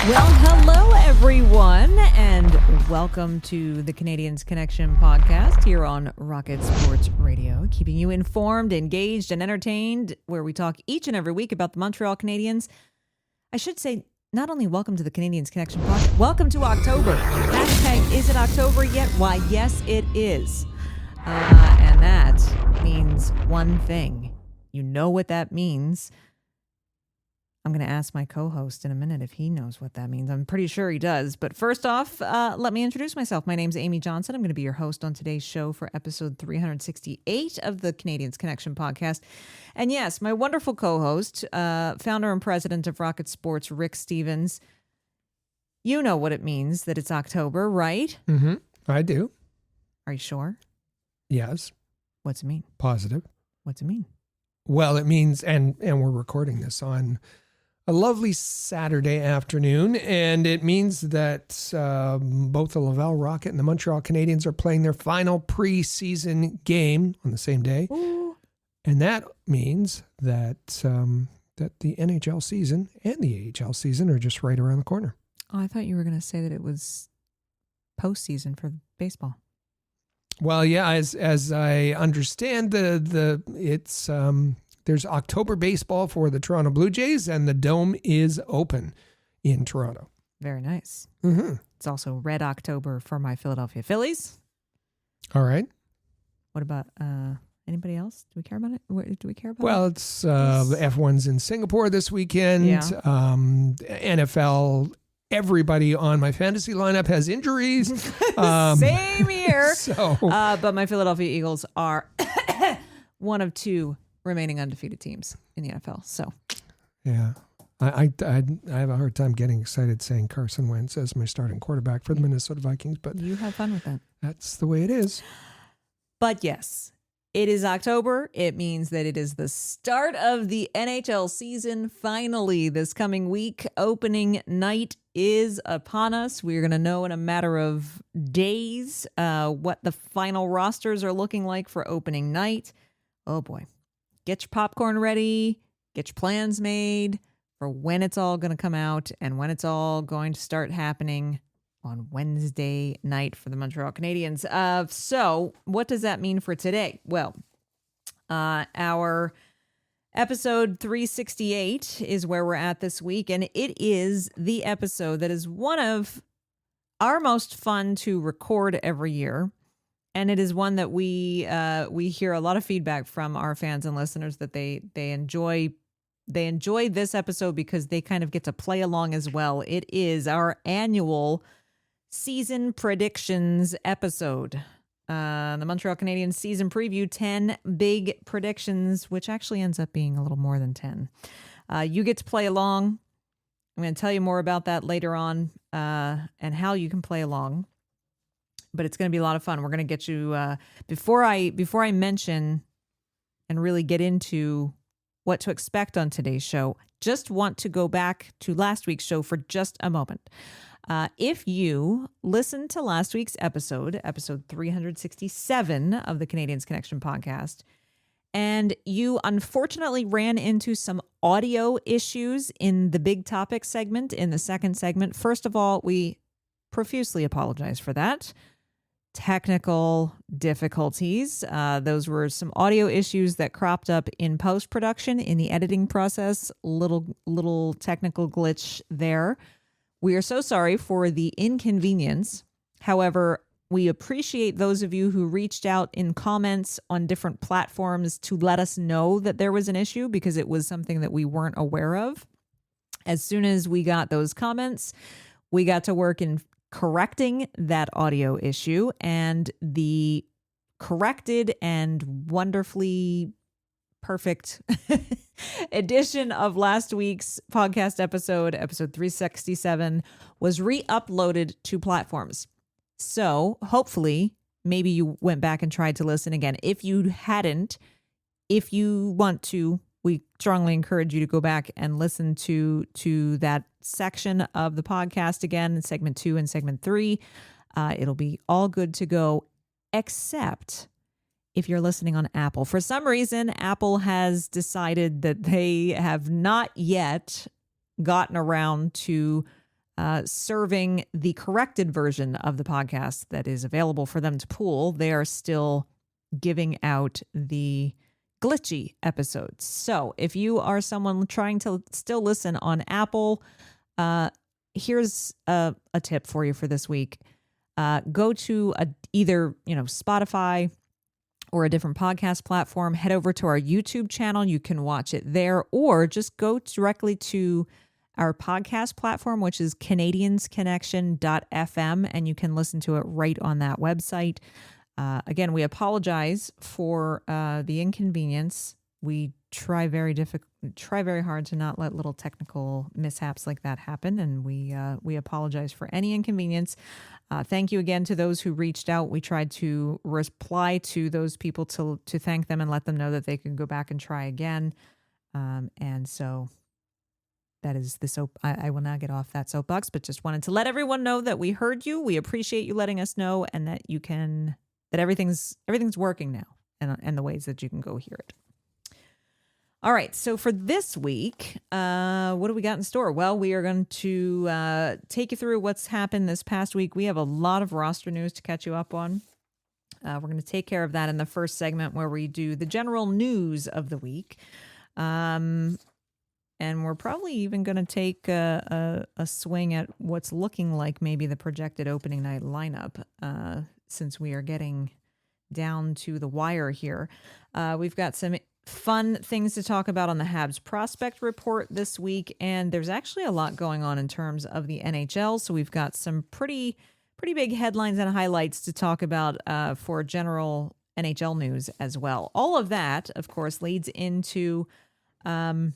Well, hello, everyone, and welcome to the Canadiens Connection podcast here on Rocket Sports Radio, keeping you informed, engaged, and entertained, where we talk each and every week about the Montreal Canadiens. I should say, not only welcome to the Canadiens Connection podcast, welcome to October. Hashtag, is it October yet? Why, yes, it is. And that means one thing. You know what that means. I'm going to ask my co-host in a minute if he knows what that means. I'm pretty sure he does. But first off, let me introduce myself. My name's Amy Johnson. I'm going to be your host on today's show for episode 368 of the Canadiens Connection podcast. And yes, my wonderful co-host, founder and president of Rocket Sports, Rick Stevens. You know what it means that it's October, right? Mm-hmm. I do. Are you sure? Yes. What's it mean? Positive. What's it mean? Well, it means, and we're recording this on a lovely Saturday afternoon, and it means that both the Laval Rocket and the Montreal Canadiens are playing their final preseason game on the same day. Ooh. And that means that that the NHL season and the AHL season are just right around the corner. Oh, I thought you were going to say that it was postseason for baseball. Well, yeah, as I understand, it's there's October baseball for the Toronto Blue Jays, and the Dome is open in Toronto. Very nice. Mm-hmm. It's also Red October for my Philadelphia Phillies. All right. What about anybody else? Do we care about it? Do we care about Well, it? it's the F1's in Singapore this weekend. Yeah. NFL. Everybody on my fantasy lineup has injuries. Same here. So, but my Philadelphia Eagles are one of two remaining undefeated teams in the NFL. So, yeah, I have a hard time getting excited saying Carson Wentz as my starting quarterback for the Minnesota Vikings, but you have fun with that. That's the way it is. But yes, it is October. It means that it is the start of the NHL season. Finally, this coming week, opening night is upon us. We're going to know in a matter of days what the final rosters are looking like for opening night. Oh boy. Get your popcorn ready. Get your plans made for when it's all going to come out and when it's all going to start happening on Wednesday night for the Montreal Canadiens. So what does that mean for today? Well, our episode 368 is where we're at this week, and it is the episode that is one of our most fun to record every year. And it is one that we hear a lot of feedback from our fans and listeners that they enjoy this episode because they kind of get to play along as well. It is our annual season predictions episode. The Montreal Canadiens season preview, 10 big predictions, which actually ends up being a little more than 10. You get to play along. I'm going to tell you more about that later on and how you can play along. But it's going to be a lot of fun. We're going to get you before I mention and really get into what to expect on today's show. Just want to go back to last week's show for just a moment. If you listened to last week's episode 367 of the Canadiens Connection podcast, and you unfortunately ran into some audio issues in the big topic segment, in the second segment, first of all, we profusely apologize for that. Technical difficulties. Those were some audio issues that cropped up in post-production in the editing process. Little technical glitch there. We are so sorry for the inconvenience. However, we appreciate those of you who reached out in comments on different platforms to let us know that there was an issue because it was something that we weren't aware of. As soon as we got those comments, we got to work in correcting that audio issue, and the corrected and wonderfully perfect edition of last week's podcast episode 367, was re-uploaded to platforms. So hopefully, maybe you went back and tried to listen again. If you hadn't, if you want to, we strongly encourage you to go back and listen to that section of the podcast again, segment 2 and segment 3. It'll be all good to go, except if you're listening on Apple. For some reason, Apple has decided that they have not yet gotten around to serving the corrected version of the podcast that is available for them to pool. They are still giving out the glitchy episodes. So if you are someone trying to still listen on Apple, here's a tip for you for this week. Go to either Spotify or a different podcast platform. Head over to our YouTube channel. You can watch it there, or just go directly to our podcast platform, which is canadiensconnection.fm, and you can listen to it right on that website. Again, we apologize for the inconvenience. We try very hard to not let little technical mishaps like that happen, and we apologize for any inconvenience. Thank you again to those who reached out. We tried to reply to those people to thank them and let them know that they can go back and try again. And so that is the soap. I will now get off that soapbox, but just wanted to let everyone know that we heard you. We appreciate you letting us know, and that that everything's working now, and the ways that you can go hear it. All right, so for this week, what do we got in store? Well, we are going to take you through what's happened this past week. We have a lot of roster news to catch you up on. We're going to take care of that in the first segment, where we do the general news of the week. And we're probably even going to take a swing at what's looking like maybe the projected opening night lineup, since we are getting down to the wire here. We've got some fun things to talk about on the Habs prospect report this week, and there's actually a lot going on in terms of the NHL. So we've got some pretty big headlines and highlights to talk about for general NHL news as well. All of that, of course, leads into our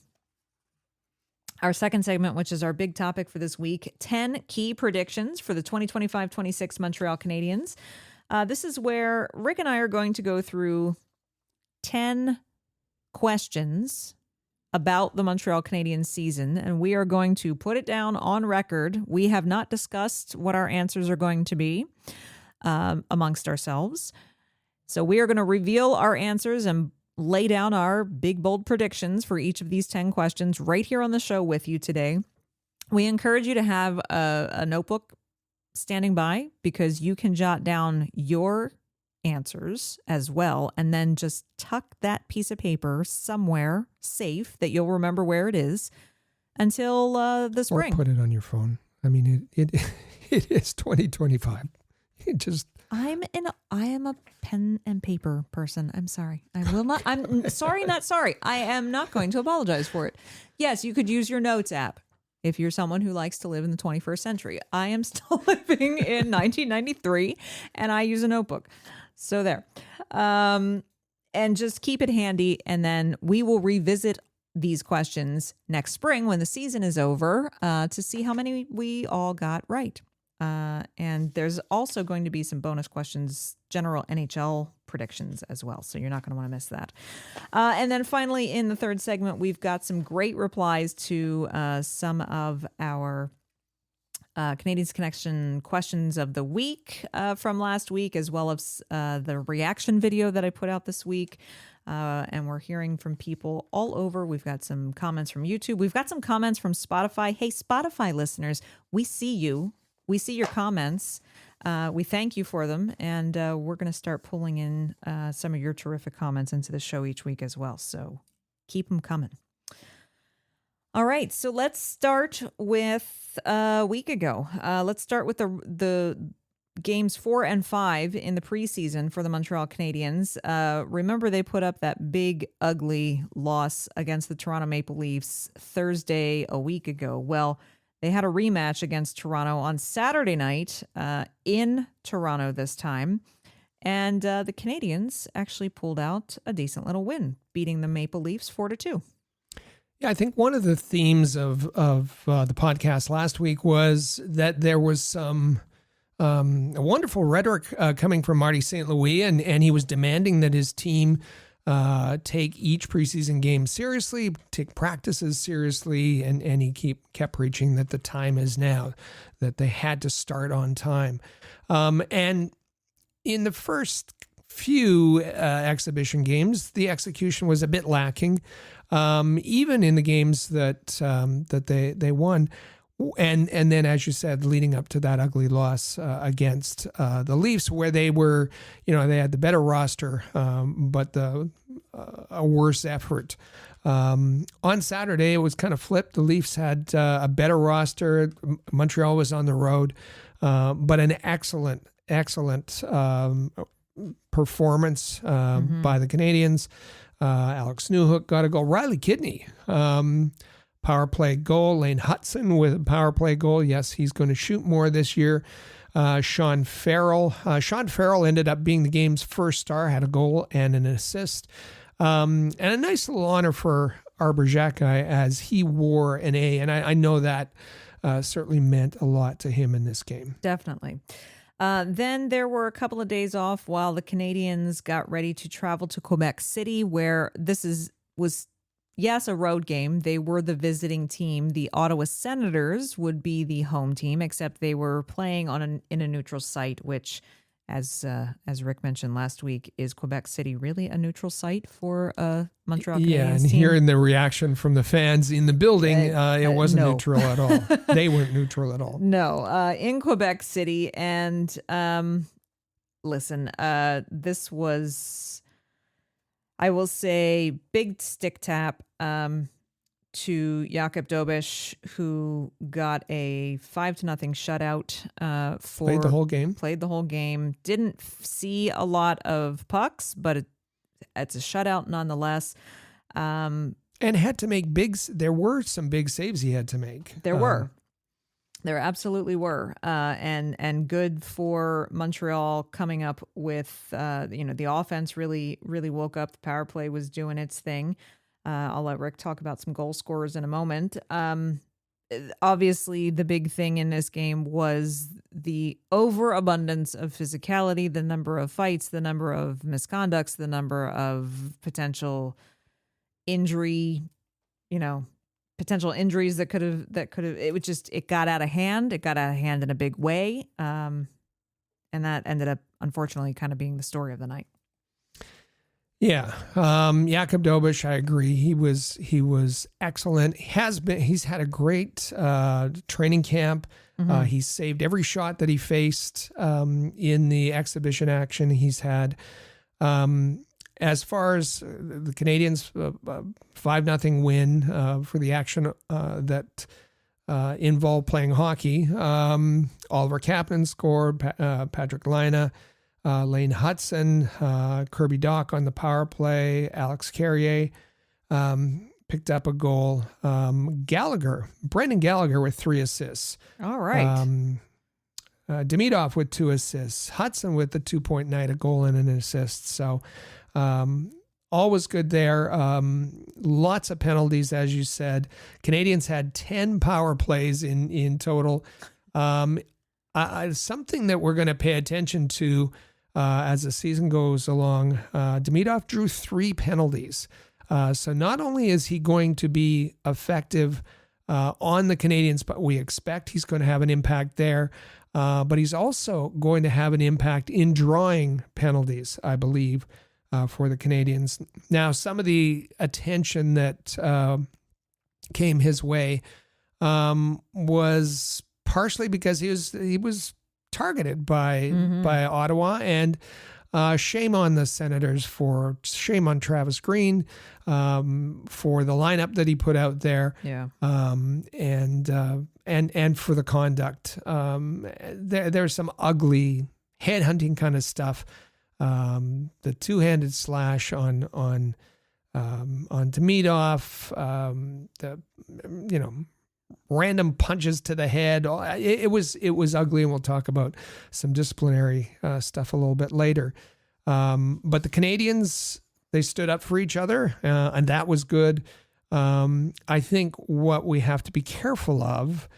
second segment, which is our big topic for this week, 10 key predictions for the 2025-26 Montreal Canadiens. This is where Rick and I are going to go through 10 questions about the Montreal Canadiens season, and we are going to put it down on record. We have not discussed what our answers are going to be amongst ourselves. So we are going to reveal our answers and lay down our big, bold predictions for each of these 10 questions right here on the show with you today. We encourage you to have a notebook standing by, because you can jot down your answers as well, and then just tuck that piece of paper somewhere safe that you'll remember where it is until the spring. Or put it on your phone. I mean, it is 2025. I am a pen and paper person. I'm sorry. I'm sorry, not sorry. I am not going to apologize for it. Yes, you could use your notes app if you're someone who likes to live in the 21st century. I am still living in 1993, and I use a notebook. So there. And just keep it handy, and then we will revisit these questions next spring when the season is over to see how many we all got right. And there's also going to be some bonus questions, general NHL predictions as well. So you're not going to want to miss that. And then finally, in the third segment, we've got some great replies to some of our Canadiens Connection questions of the week from last week, as well as the reaction video that I put out this week. And we're hearing from people all over. We've got some comments from YouTube. We've got some comments from Spotify. Hey, Spotify listeners, we see you. We see your comments. We thank you for them. And we're going to start pulling in some of your terrific comments into the show each week as well. So keep them coming. All right. So let's start with a week ago. Let's start with the games 4 and 5 in the preseason for the Montreal Canadiens. Remember, they put up that big, ugly loss against the Toronto Maple Leafs Thursday a week ago. Well, they had a rematch against Toronto on Saturday night in Toronto this time. And the Canadiens actually pulled out a decent little win, beating the Maple Leafs 4-2. Yeah, I think one of the themes of the podcast last week was that there was some wonderful rhetoric coming from Marty St. Louis, and he was demanding that his team take each preseason game seriously, take practices seriously, and he kept preaching that the time is now, that they had to start on time. And in the first few exhibition games, the execution was a bit lacking. Even in the games that they won, And then, as you said, leading up to that ugly loss against the Leafs, where they were, they had the better roster, but a worse effort. On Saturday, it was kind of flipped. The Leafs had a better roster. Montreal was on the road, but an excellent performance by the Canadiens. Alex Newhook got a goal. Riley Kidney, power play goal. Lane Hutson with a power play goal. Yes, he's going to shoot more this year. Sean Farrell. Sean Farrell ended up being the game's first star, had a goal and an assist. And a nice little honor for Arbor Xhekaj as he wore an A. And I know that certainly meant a lot to him in this game. Definitely. Then there were a couple of days off while the Canadiens got ready to travel to Quebec City, where was a road game. They were the visiting team. The Ottawa Senators would be the home team, except they were playing in a neutral site, which, as Rick mentioned last week, is Quebec City really a neutral site for Montreal Canadiens and team? Hearing the reaction from the fans in the building, it wasn't neutral at all. They weren't neutral at all. No, in Quebec City. And listen, this was, I will say, big stick tap to Jakub Dobeš, who got a 5-0 shutout. Played the whole game. Didn't see a lot of pucks, but it's a shutout nonetheless. And had to make there were some big saves he had to make. There absolutely were. And good for Montreal coming up with, the offense really woke up. The power play was doing its thing. I'll let Rick talk about some goal scorers in a moment. Obviously, the big thing in this game was the overabundance of physicality, the number of fights, the number of misconducts, the number of potential injuries that could have, it got out of hand. It got out of hand in a big way. And that ended up, unfortunately, kind of being the story of the night. Yeah. Jakub Dobeš, I agree. He was excellent. He's had a great training camp. Mm-hmm. He's saved every shot that he faced in the exhibition action he's had. As far as the Canadiens' 5-0 win for the action that involved playing hockey, Oliver Kapanen scored, Patrick Laine, Lane Hutson, Kirby Dach on the power play, Alex Carrier picked up a goal. Brendan Gallagher with 3 assists. All right. Demidov with 2 assists. Hutson with the 2-point night, a goal and an assist. So all was good there. Lots of penalties, as you said. Canadiens had 10 power plays in total. Something that we're going to pay attention to as the season goes along. Demidov drew 3 penalties. So not only is he going to be effective on the Canadiens, but we expect he's going to have an impact there. But he's also going to have an impact in drawing penalties, I believe, for the Canadiens. Now, some of the attention that came his way was partially because he was targeted by Ottawa, and shame on the Senators shame on Travis Green for the lineup that he put out there. Yeah. And for the conduct. There's some ugly headhunting kind of stuff. The two-handed slash on Demidov, random punches to the head. It was ugly, and we'll talk about some disciplinary stuff a little bit later. But the Canadiens, they stood up for each other, and that was good. I think what we have to be careful of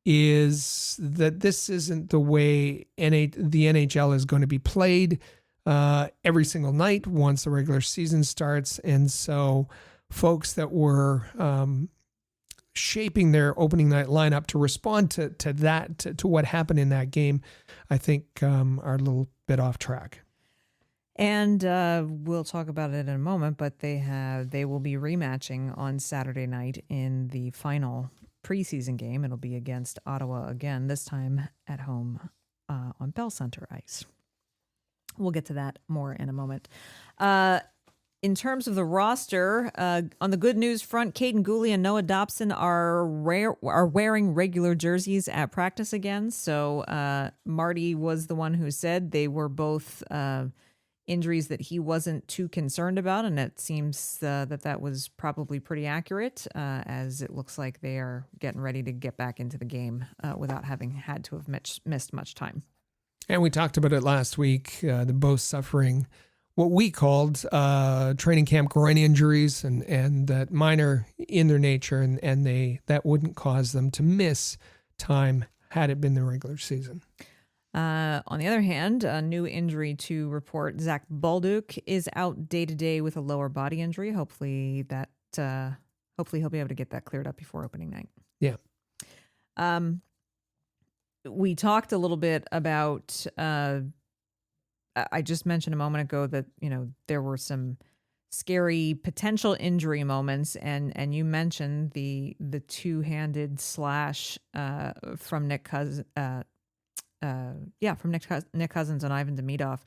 is that this isn't the way the NHL is going to be played every single night once the regular season starts. And so folks that were shaping their opening night lineup to respond to what happened in that game, I think are a little bit off track. And we'll talk about it in a moment, but they will be rematching on Saturday night in the final preseason game. It'll be against Ottawa again, this time at home on Bell Center ice. We'll get to that more in a moment. In terms of the roster, on the good news front, Caden Gooley and Noah Dobson are wearing regular jerseys at practice again. So Marty was the one who said they were both injuries that he wasn't too concerned about, and it seems that was probably pretty accurate, as it looks like they are getting ready to get back into the game without having had to have missed much time. And we talked about it last week. They're both suffering what we called training camp groin injuries, and that minor in their nature, and that wouldn't cause them to miss time had it been the regular season. On the other hand, a new injury to report. Zach Balduke is out day-to-day with a lower body injury. Hopefully he'll be able to get that cleared up before opening night. Yeah. We talked a little bit about, I just mentioned a moment ago that, there were some scary potential injury moments, and you mentioned the two-handed slash from Nick Cousins. Nick Cousins and Ivan Demidov.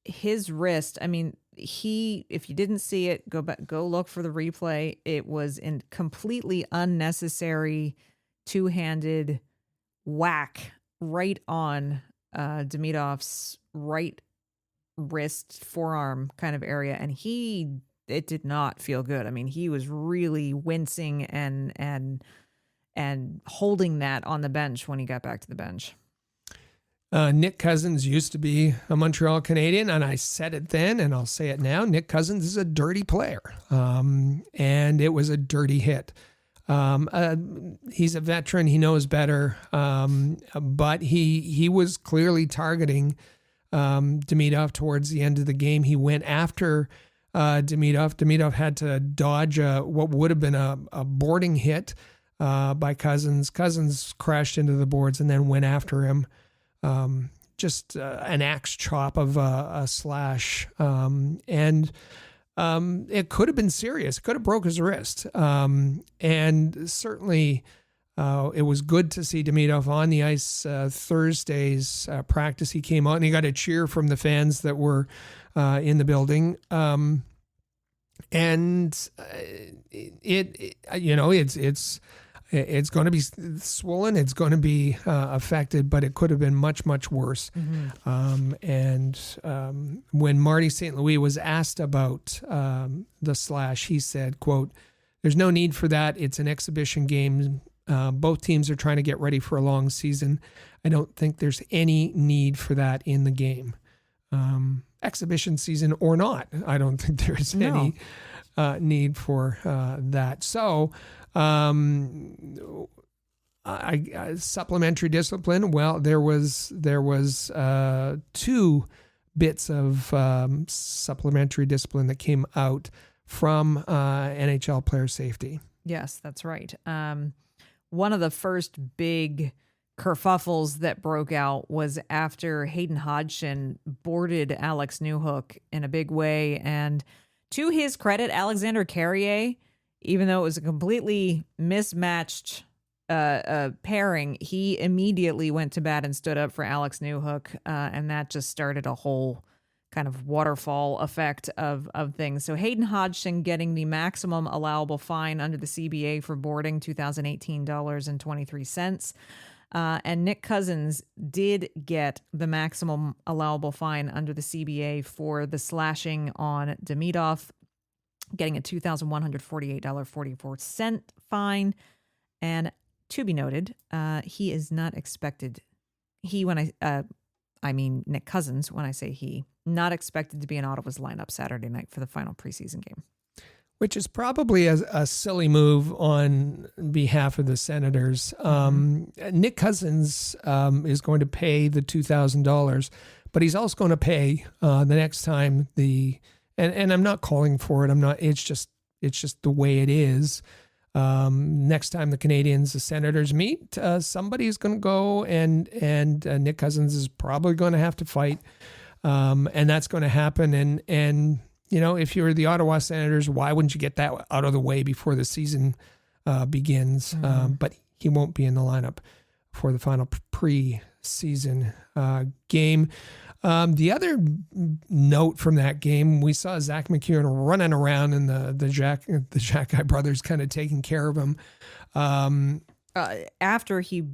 His wrist, if you didn't see it, go look for the replay. It was in completely unnecessary two-handed whack right on Demidov's right wrist, forearm kind of area, and it did not feel good. He was really wincing and holding that on the bench when he got back to the bench. Nick Cousins used to be a Montreal Canadian, and I said it then, and I'll say it now. Nick Cousins is a dirty player, and it was a dirty hit. He's a veteran. He knows better, but he was clearly targeting Demidov towards the end of the game. He went after Demidov. Demidov had to dodge what would have been a boarding hit by Cousins. Cousins crashed into the boards and then went after him. Just an axe chop of a slash. And it could have been serious. It could have broke his wrist. And certainly it was good to see Demidov on the ice Thursday's practice. He came out and he got a cheer from the fans that were in the building. It's going to be swollen. It's going to be affected, but it could have been much, much worse. Mm-hmm. When Marty St. Louis was asked about the slash, he said, quote, "There's no need for that. It's an exhibition game. Both teams are trying to get ready for a long season. I don't think there's any need for that in the game. Exhibition season or not, I don't think there's any need for that." So, supplementary discipline. Well, there was 2 bits of supplementary discipline that came out from NHL player safety. Yes, that's right. One of the first big kerfuffles that broke out was after Hayden Hodgson boarded Alex Newhook in a big way, and to his credit, Alexander Carrier, even though it was a completely mismatched pairing, he immediately went to bat and stood up for Alex Newhook, and that just started a whole kind of waterfall effect of things. So Hayden Hodgson getting the maximum allowable fine under the CBA for boarding, $2,018.23. And Nick Cousins did get the maximum allowable fine under the CBA for the slashing on Demidov, getting a $2,148.44 fine. And to be noted, he is not expected. Nick Cousins, when I say he, not expected to be in Ottawa's lineup Saturday night for the final preseason game. Which is probably a silly move on behalf of the Senators. Nick Cousins is going to pay the $2,000, but he's also going to pay the next time and I'm not calling for it. It's just the way it is. Next time the Canadiens, the Senators meet, somebody's going to go and Nick Cousins is probably going to have to fight. And that's going to happen. And if you're the Ottawa Senators, why wouldn't you get that out of the way before the season begins, but he won't be in the lineup for the final preseason game. The other note from that game, we saw Zach McEwen running around and the Jack brothers kind of taking care of him. After he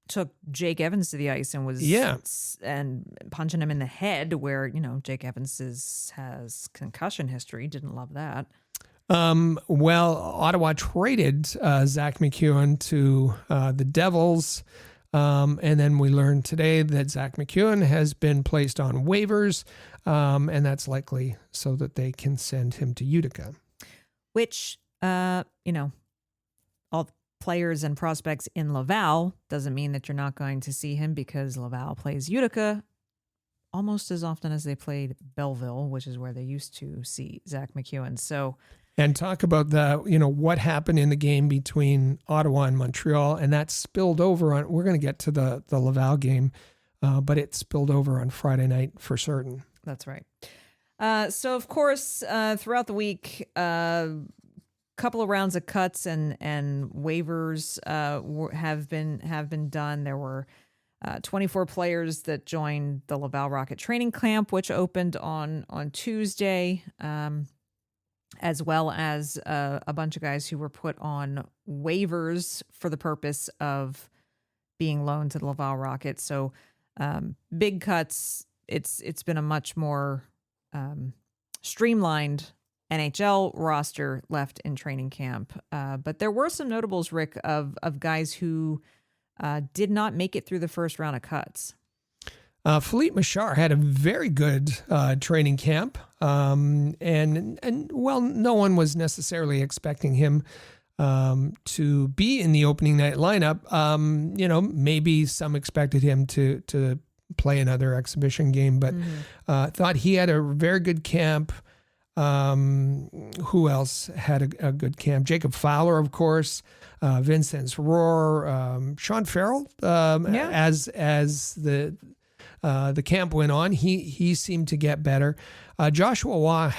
took Jake Evans to the ice and was and punching him in the head, where Jake Evans has concussion history. Didn't love that. Well, Ottawa traded Zach McEwen to the Devils. And then we learned today that Zach McEwen has been placed on waivers, and that's likely so that they can send him to Utica. Which, all players and prospects in Laval doesn't mean that you're not going to see him, because Laval plays Utica almost as often as they played Belleville, which is where they used to see Zach McEwen. So. And talk about what happened in the game between Ottawa and Montreal, and that spilled over on. We're going to get to the Laval game, but it spilled over on Friday night for certain. That's right. So of course, throughout the week, couple of rounds of cuts and waivers have been done. There were 24 players that joined the Laval Rocket training camp, which opened on Tuesday. As well as a bunch of guys who were put on waivers for the purpose of being loaned to the Laval Rocket. So big cuts. It's been a much more streamlined NHL roster left in training camp. But there were some notables, Rick, of guys who did not make it through the first round of cuts. Philippe Machard had a very good training camp, and no one was necessarily expecting him to be in the opening night lineup. Maybe some expected him to play another exhibition game, but thought he had a very good camp. Who else had a good camp? Jacob Fowler, of course, Vincent Rohr, Sean Farrell, as the camp went on, he seemed to get better. Joshua Waugh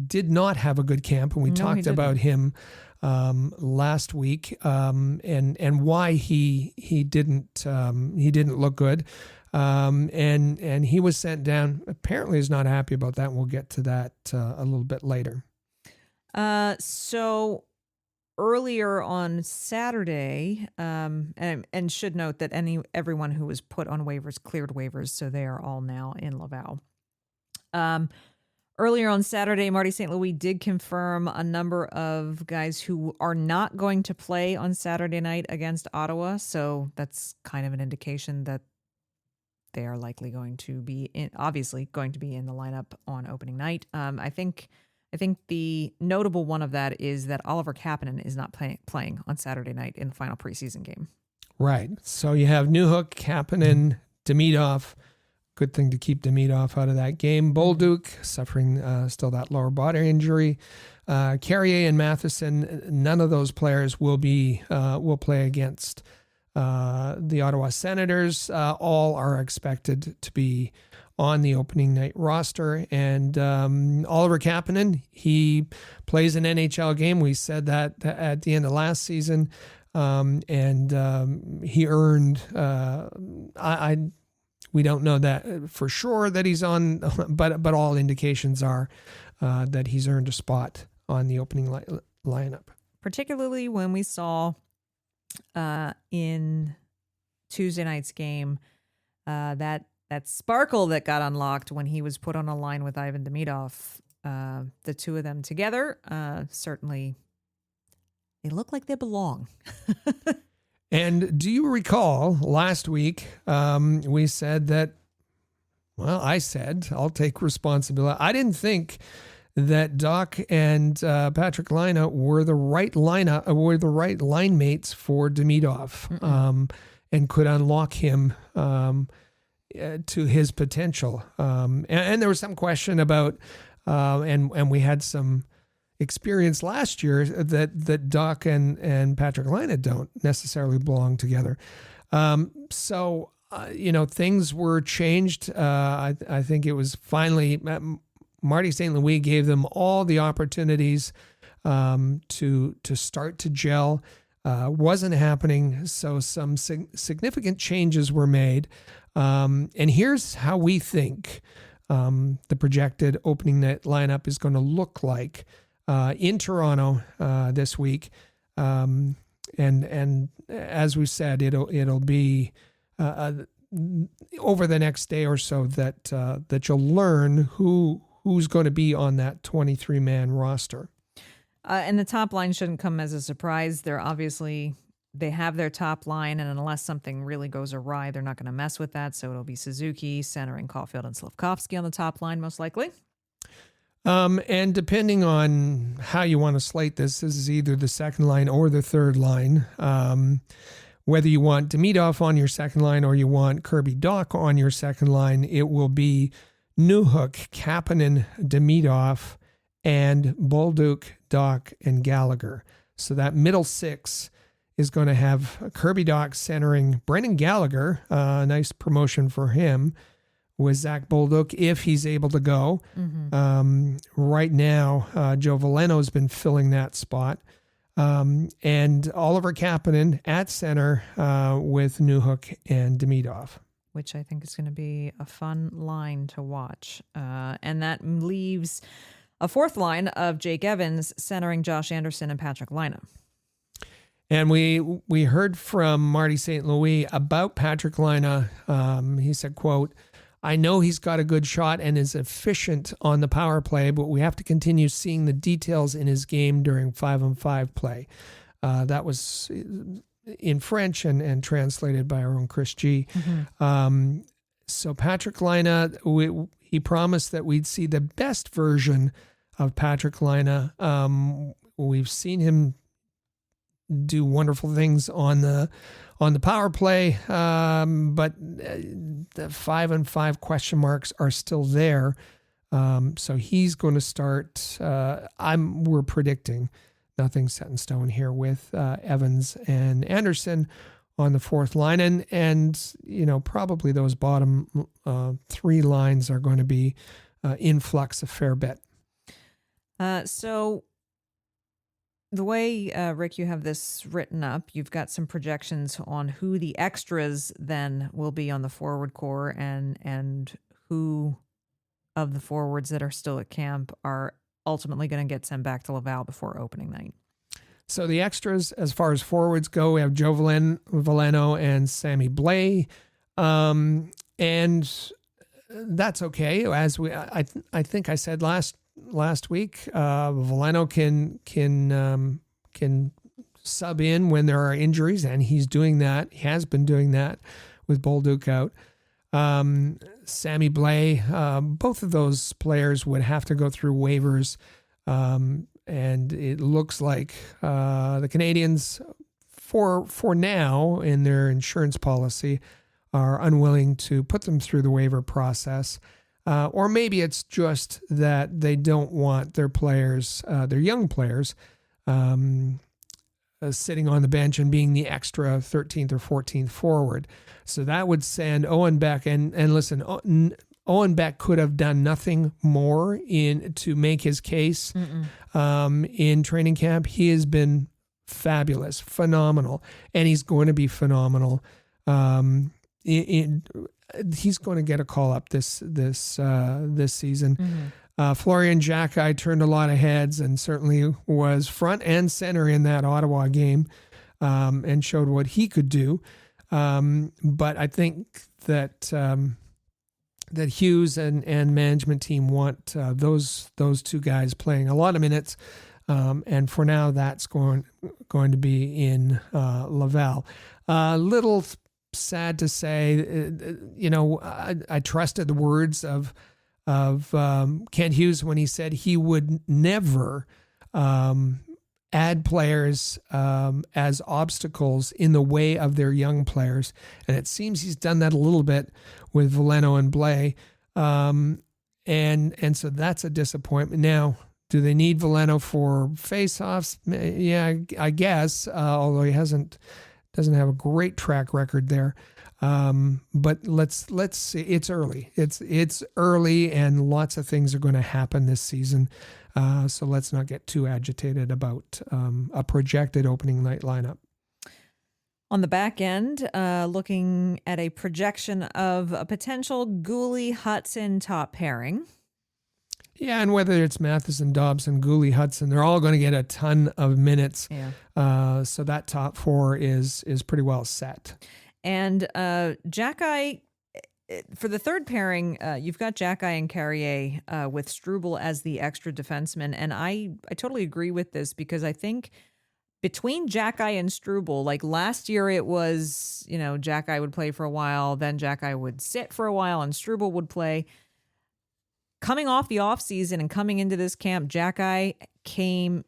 did not have a good camp, and we talked about him last week, and why he didn't look good, and he was sent down. Apparently, he's not happy about that, and we'll get to that a little bit later. So. Earlier on Saturday, and should note that everyone who was put on waivers cleared waivers, so they are all now in Laval. Earlier on Saturday, Marty St. Louis did confirm a number of guys who are not going to play on Saturday night against Ottawa, so that's kind of an indication that they are likely going to be in the lineup on opening night. I think the notable one of that is that Oliver Kapanen is not playing on Saturday night in the final preseason game. Right. So you have Newhook, Kapanen, Demidov. Good thing to keep Demidov out of that game. Bolduc suffering still that lower body injury. Carrier and Matheson, none of those players will play against the Ottawa Senators. All are expected to be on the opening night roster. And Oliver Kapanen, he plays an NHL game. We said that at the end of last season. And he earned, we don't know that for sure that he's on, but all indications are that he's earned a spot on the opening lineup. Particularly when we saw in Tuesday night's game that sparkle that got unlocked when he was put on a line with Ivan Demidov. The two of them together, certainly they look like they belong. And do you recall last week we said that, well, I said, I'll take responsibility. I didn't think that Doc and Patrick Laine were the right line mates for Demidov, and could unlock him to his potential. And there was some question about, and we had some experience last year that Doc and Patrick Laine don't necessarily belong together. So things were changed. I think it was finally Marty St. Louis gave them all the opportunities to start to gel. Wasn't happening, so some significant changes were made. And here's how we think the projected opening night lineup is going to look like in Toronto this week. And as we said, it'll be over the next day or so that you'll learn who's going to be on that 23-man roster. And the top line shouldn't come as a surprise. They have their top line, and unless something really goes awry, they're not going to mess with that. So it'll be Suzuki, centering Caulfield and Slafkovsky on the top line, most likely. And depending on how you want to slate this is either the second line or the third line. Whether you want Demidov on your second line or you want Kirby Dach on your second line, it will be Newhook, Kapanen, Demidov, and Bolduc, Dach, and Gallagher. So that middle six is going to have Kirby Dach centering Brendan Gallagher, nice promotion for him, with Zach Bolduc if he's able to go. Mm-hmm. Right now, Joe Veleno's been filling that spot. And Oliver Kapanen at center with Newhook and Demidov. Which I think is going to be a fun line to watch. And that leaves a fourth line of Jake Evans centering Josh Anderson and Patrick Laine. And we heard from Marty St. Louis about Patrick Laine. He said, quote, "I know he's got a good shot and is efficient on the power play, but we have to continue seeing the details in his game during 5-on-5 play." That was in French and translated by our own Chris G. Mm-hmm. So Patrick Laine, he promised that we'd see the best version of Patrick Laine. We've seen him do wonderful things on the power play, but the 5-on-5 question marks are still there. So he's going to start. We're predicting, nothing set in stone here, with Evans and Anderson on the fourth line, and probably those bottom three lines are going to be in flux a fair bit. So the way, Rick, you have this written up, you've got some projections on who the extras then will be on the forward core, and who of the forwards that are still at camp are ultimately going to get sent back to Laval before opening night. So the extras, as far as forwards go, we have Joe Veleno and Sammy Blais. And that's okay. As I think I said last week, Veleno can sub in when there are injuries, and he's doing that. He has been doing that with Bolduc out. Sammy Blais, both of those players would have to go through waivers. And it looks like the Canadiens, for now, in their insurance policy, are unwilling to put them through the waiver process. Or maybe it's just that they don't want their players, their young players, sitting on the bench and being the extra 13th or 14th forward. So that would send Owen Beck, and listen, Owen Beck could have done nothing more to make his case in training camp. He has been fabulous, phenomenal, and he's going to be phenomenal. He's going to get a call up this season. Florian Xhekaj turned a lot of heads and certainly was front and center in that Ottawa game, and showed what he could do. But I think that Hughes and management team want those two guys playing a lot of minutes, and for now that's going to be in Laval. Little sad to say, I trusted the words of Kent Hughes when he said he would never add players as obstacles in the way of their young players. And it seems he's done that a little bit with Veleno and Blais. And so that's a disappointment. Now, do they need Veleno for face-offs? Yeah, I guess, although he doesn't have a great track record there. But let's see. It's early. It's early, and lots of things are going to happen this season. So let's not get too agitated about a projected opening night lineup. On the back end, looking at a projection of a potential Gooley-Hudson top pairing. Yeah, and whether it's Matheson, Dobson, Gooley, Hudson, they're all going to get a ton of minutes. Yeah. So that top four is pretty well set. And Jack-Eye, for the third pairing, you've got Jack-Eye and Carrier with Struble as the extra defenseman. And I totally agree with this because I think between Jack-Eye and Struble, like last year it was, Jack-Eye would play for a while, then Jack-Eye would sit for a while and Struble would play. Coming off the offseason and coming into this camp, Jack-Eye came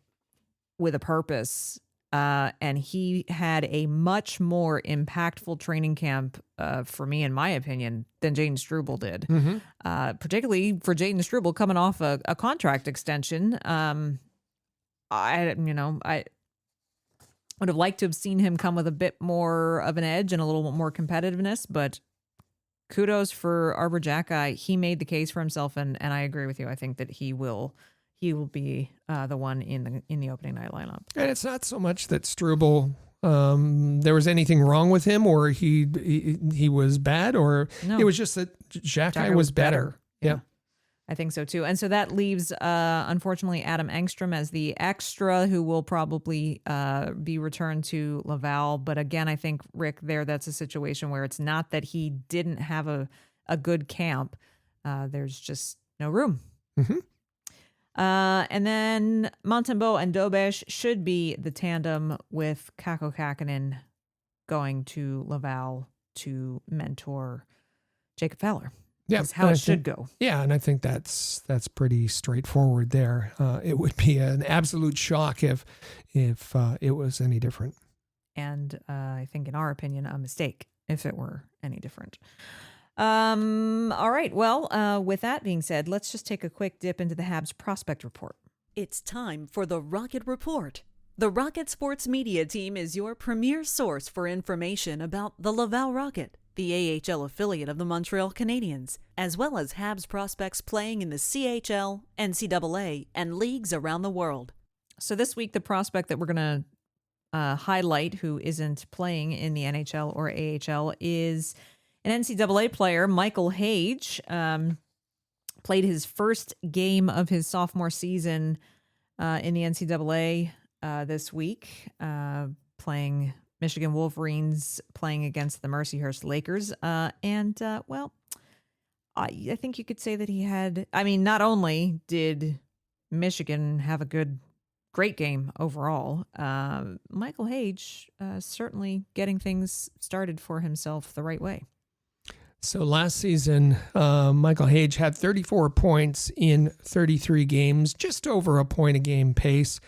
with a purpose, and he had a much more impactful training camp for me, in my opinion, than Jaden Struble did. Mm-hmm. Particularly for Jaden Struble coming off a contract extension. I would have liked to have seen him come with a bit more of an edge and a little more competitiveness, but kudos for Arbor Jack-Eye. He made the case for himself, and I agree with you. I think that he will be the one in the opening night lineup. And it's not so much that Struble there was anything wrong with him, or he was bad, or it was just that Jack-Eye was better. Yeah. I think so too. And so that leaves, unfortunately, Adam Engstrom as the extra, who will probably be returned to Laval. But again, I think, Rick, that's a situation where it's not that he didn't have a good camp. There's just no room. Mm-hmm. And then Montembeault and Dobesh should be the tandem, with Kakko Kakkonen going to Laval to mentor Jacob Fowler. Yeah, that's how it should go. Yeah, and I think that's pretty straightforward there. It would be an absolute shock if it was any different. And I think, in our opinion, a mistake if it were any different. All right. Well, with that being said, let's just take a quick dip into the Habs prospect report. It's time for the Rocket Report. The Rocket Sports Media Team is your premier source for information about the Laval Rocket, the AHL affiliate of the Montreal Canadiens, as well as Habs prospects playing in the CHL, NCAA, and leagues around the world. So this week, the prospect that we're going to highlight, who isn't playing in the NHL or AHL, is an NCAA player, Michael Hage. Played his first game of his sophomore season in the NCAA this week, playing Michigan Wolverines, playing against the Mercyhurst Lakers. I think you could say that he had, not only did Michigan have a great game overall, Michael Hage certainly getting things started for himself the right way. So last season, Michael Hage had 34 points in 33 games, just over a point a game pace.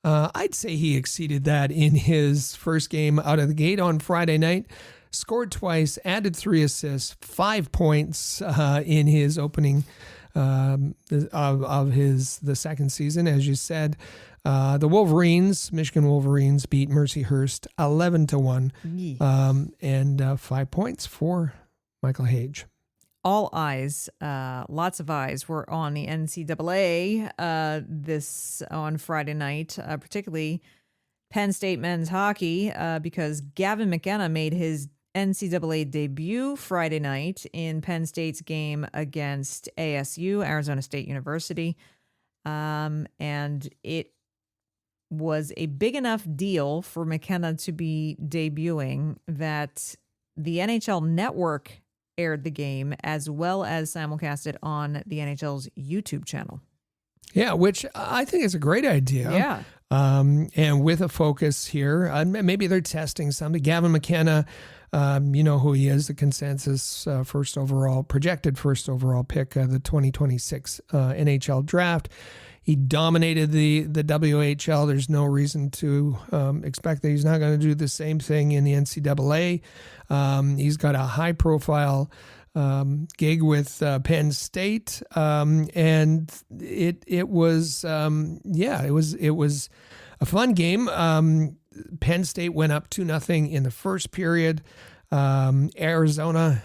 I'd say he exceeded that in his first game out of the gate on Friday night. Scored twice, added 3 assists, 5 points in his opening of the second season. As you said, the Michigan Wolverines beat Mercyhurst 11-1, and 5 points for Michael Hage. All eyes, lots of eyes were on the NCAA on Friday night, particularly Penn State men's hockey, because Gavin McKenna made his NCAA debut Friday night in Penn State's game against ASU, Arizona State University. And it was a big enough deal for McKenna to be debuting that the NHL Network aired the game, as well as simulcast it on the NHL's YouTube channel. Yeah, which I think is a great idea. Yeah. And with a focus here, maybe they're testing something. Gavin McKenna, you know who he is, the consensus projected first overall pick of the 2026 NHL draft. He dominated the WHL. There's no reason to expect that he's not going to do the same thing in the NCAA. He's got a high-profile gig with Penn State, and it was a fun game. Penn State went up 2-0 in the first period. Arizona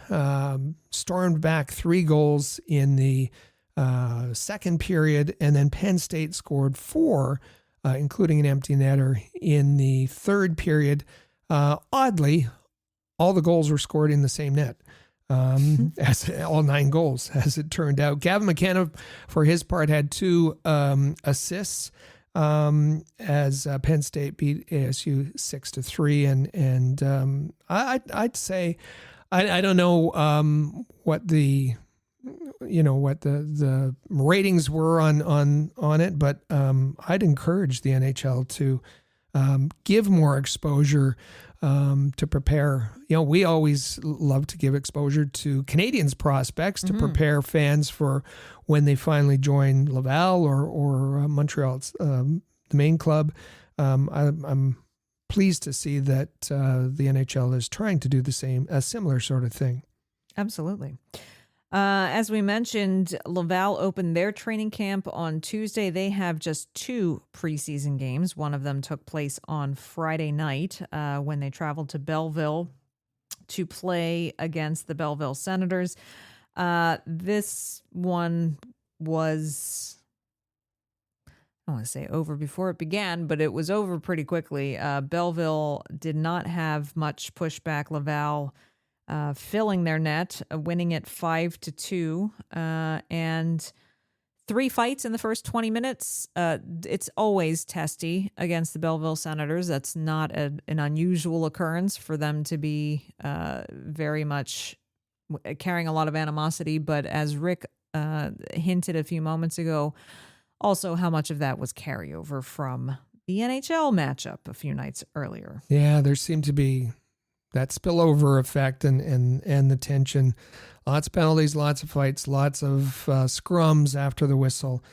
stormed back 3 goals in the second period, and then Penn State scored 4, including an empty netter in the third period. Oddly, all the goals were scored in the same net. As all 9 goals, as it turned out. Gavin McKenna, for his part, had 2 assists as Penn State beat ASU 6-3, and I'd say I don't know what the ratings were on it, but I'd encourage the NHL to give more exposure to prepare. We always love to give exposure to Canadiens prospects to prepare fans for when they finally join Laval or Montreal, the main club. I'm pleased to see that the NHL is trying to do a similar sort of thing. Absolutely. As we mentioned, Laval opened their training camp on Tuesday. They have just 2 preseason games. One of them took place on Friday night when they traveled to Belleville to play against the Belleville Senators. This one was, I don't want to say over before it began, but it was over pretty quickly. Belleville did not have much pushback. Laval filling their net, winning it 5-2, and 3 fights in the first 20 minutes. It's always testy against the Belleville Senators. That's not an unusual occurrence for them to be very much carrying a lot of animosity. But as Rick hinted a few moments ago, also how much of that was carryover from the NHL matchup a few nights earlier. Yeah, there seemed to be that spillover effect and the tension. Lots of penalties, lots of fights, lots of scrums after the whistle.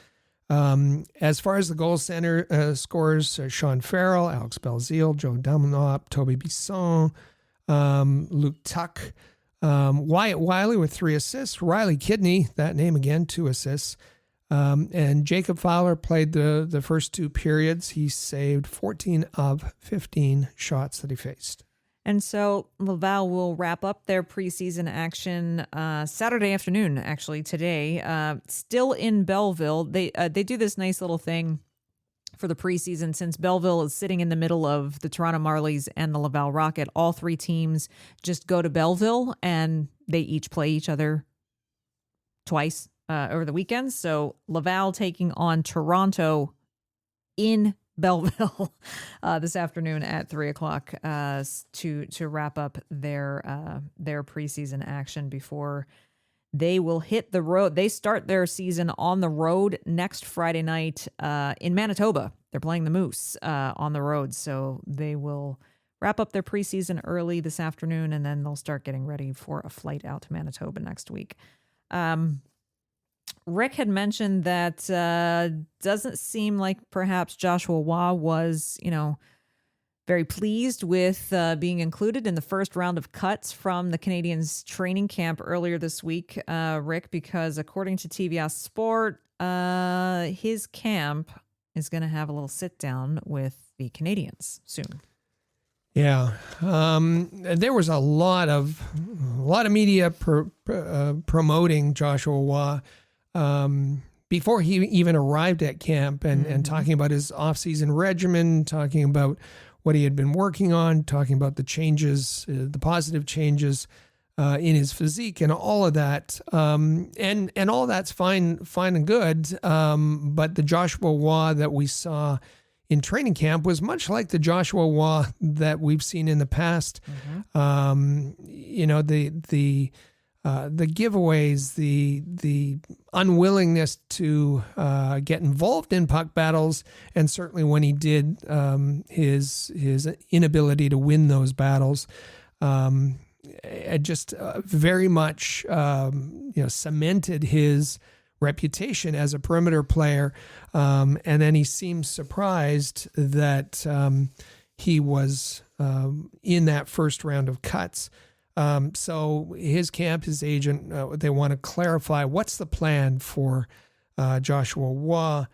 As far as the goal center scores, Sean Farrell, Alex Belzile, Joe Damonop, Toby Bisson, Luke Tuck, Wyatt Wiley with 3 assists, Riley Kidney, that name again, 2 assists. And Jacob Fowler played the first 2 periods. He saved 14 of 15 shots that he faced. And so Laval will wrap up their preseason action Saturday afternoon, actually, today. Still in Belleville. They do this nice little thing for the preseason. Since Belleville is sitting in the middle of the Toronto Marlies and the Laval Rocket, all 3 teams just go to Belleville, and they each play each other twice over the weekends. So Laval taking on Toronto in Belleville this afternoon at 3:00 to wrap up their preseason action before they will hit the road. They start their season on the road next Friday night in Manitoba. They're playing the Moose on the road, so they will wrap up their preseason early this afternoon, and then they'll start getting ready for a flight out to Manitoba next week. Rick had mentioned that doesn't seem like perhaps Joshua Waugh was, very pleased with being included in the first round of cuts from the Canadiens training camp earlier this week, Rick, because according to TVS Sport, his camp is going to have a little sit down with the Canadiens soon. Yeah, there was a lot of media promoting Joshua Waugh before he even arrived at camp, and talking about his off-season regimen, talking about what he had been working on, talking about the changes, the positive changes in his physique, and all of that. And all that's fine and good. But the Joshua Waugh that we saw in training camp was much like the Joshua Waugh that we've seen in the past. The giveaways, the unwillingness to get involved in puck battles, and certainly when he did, his inability to win those battles, it just very much cemented his reputation as a perimeter player, and then he seemed surprised that he was in that first round of cuts. So his camp, his agent, they want to clarify what's the plan for Joshua Waugh.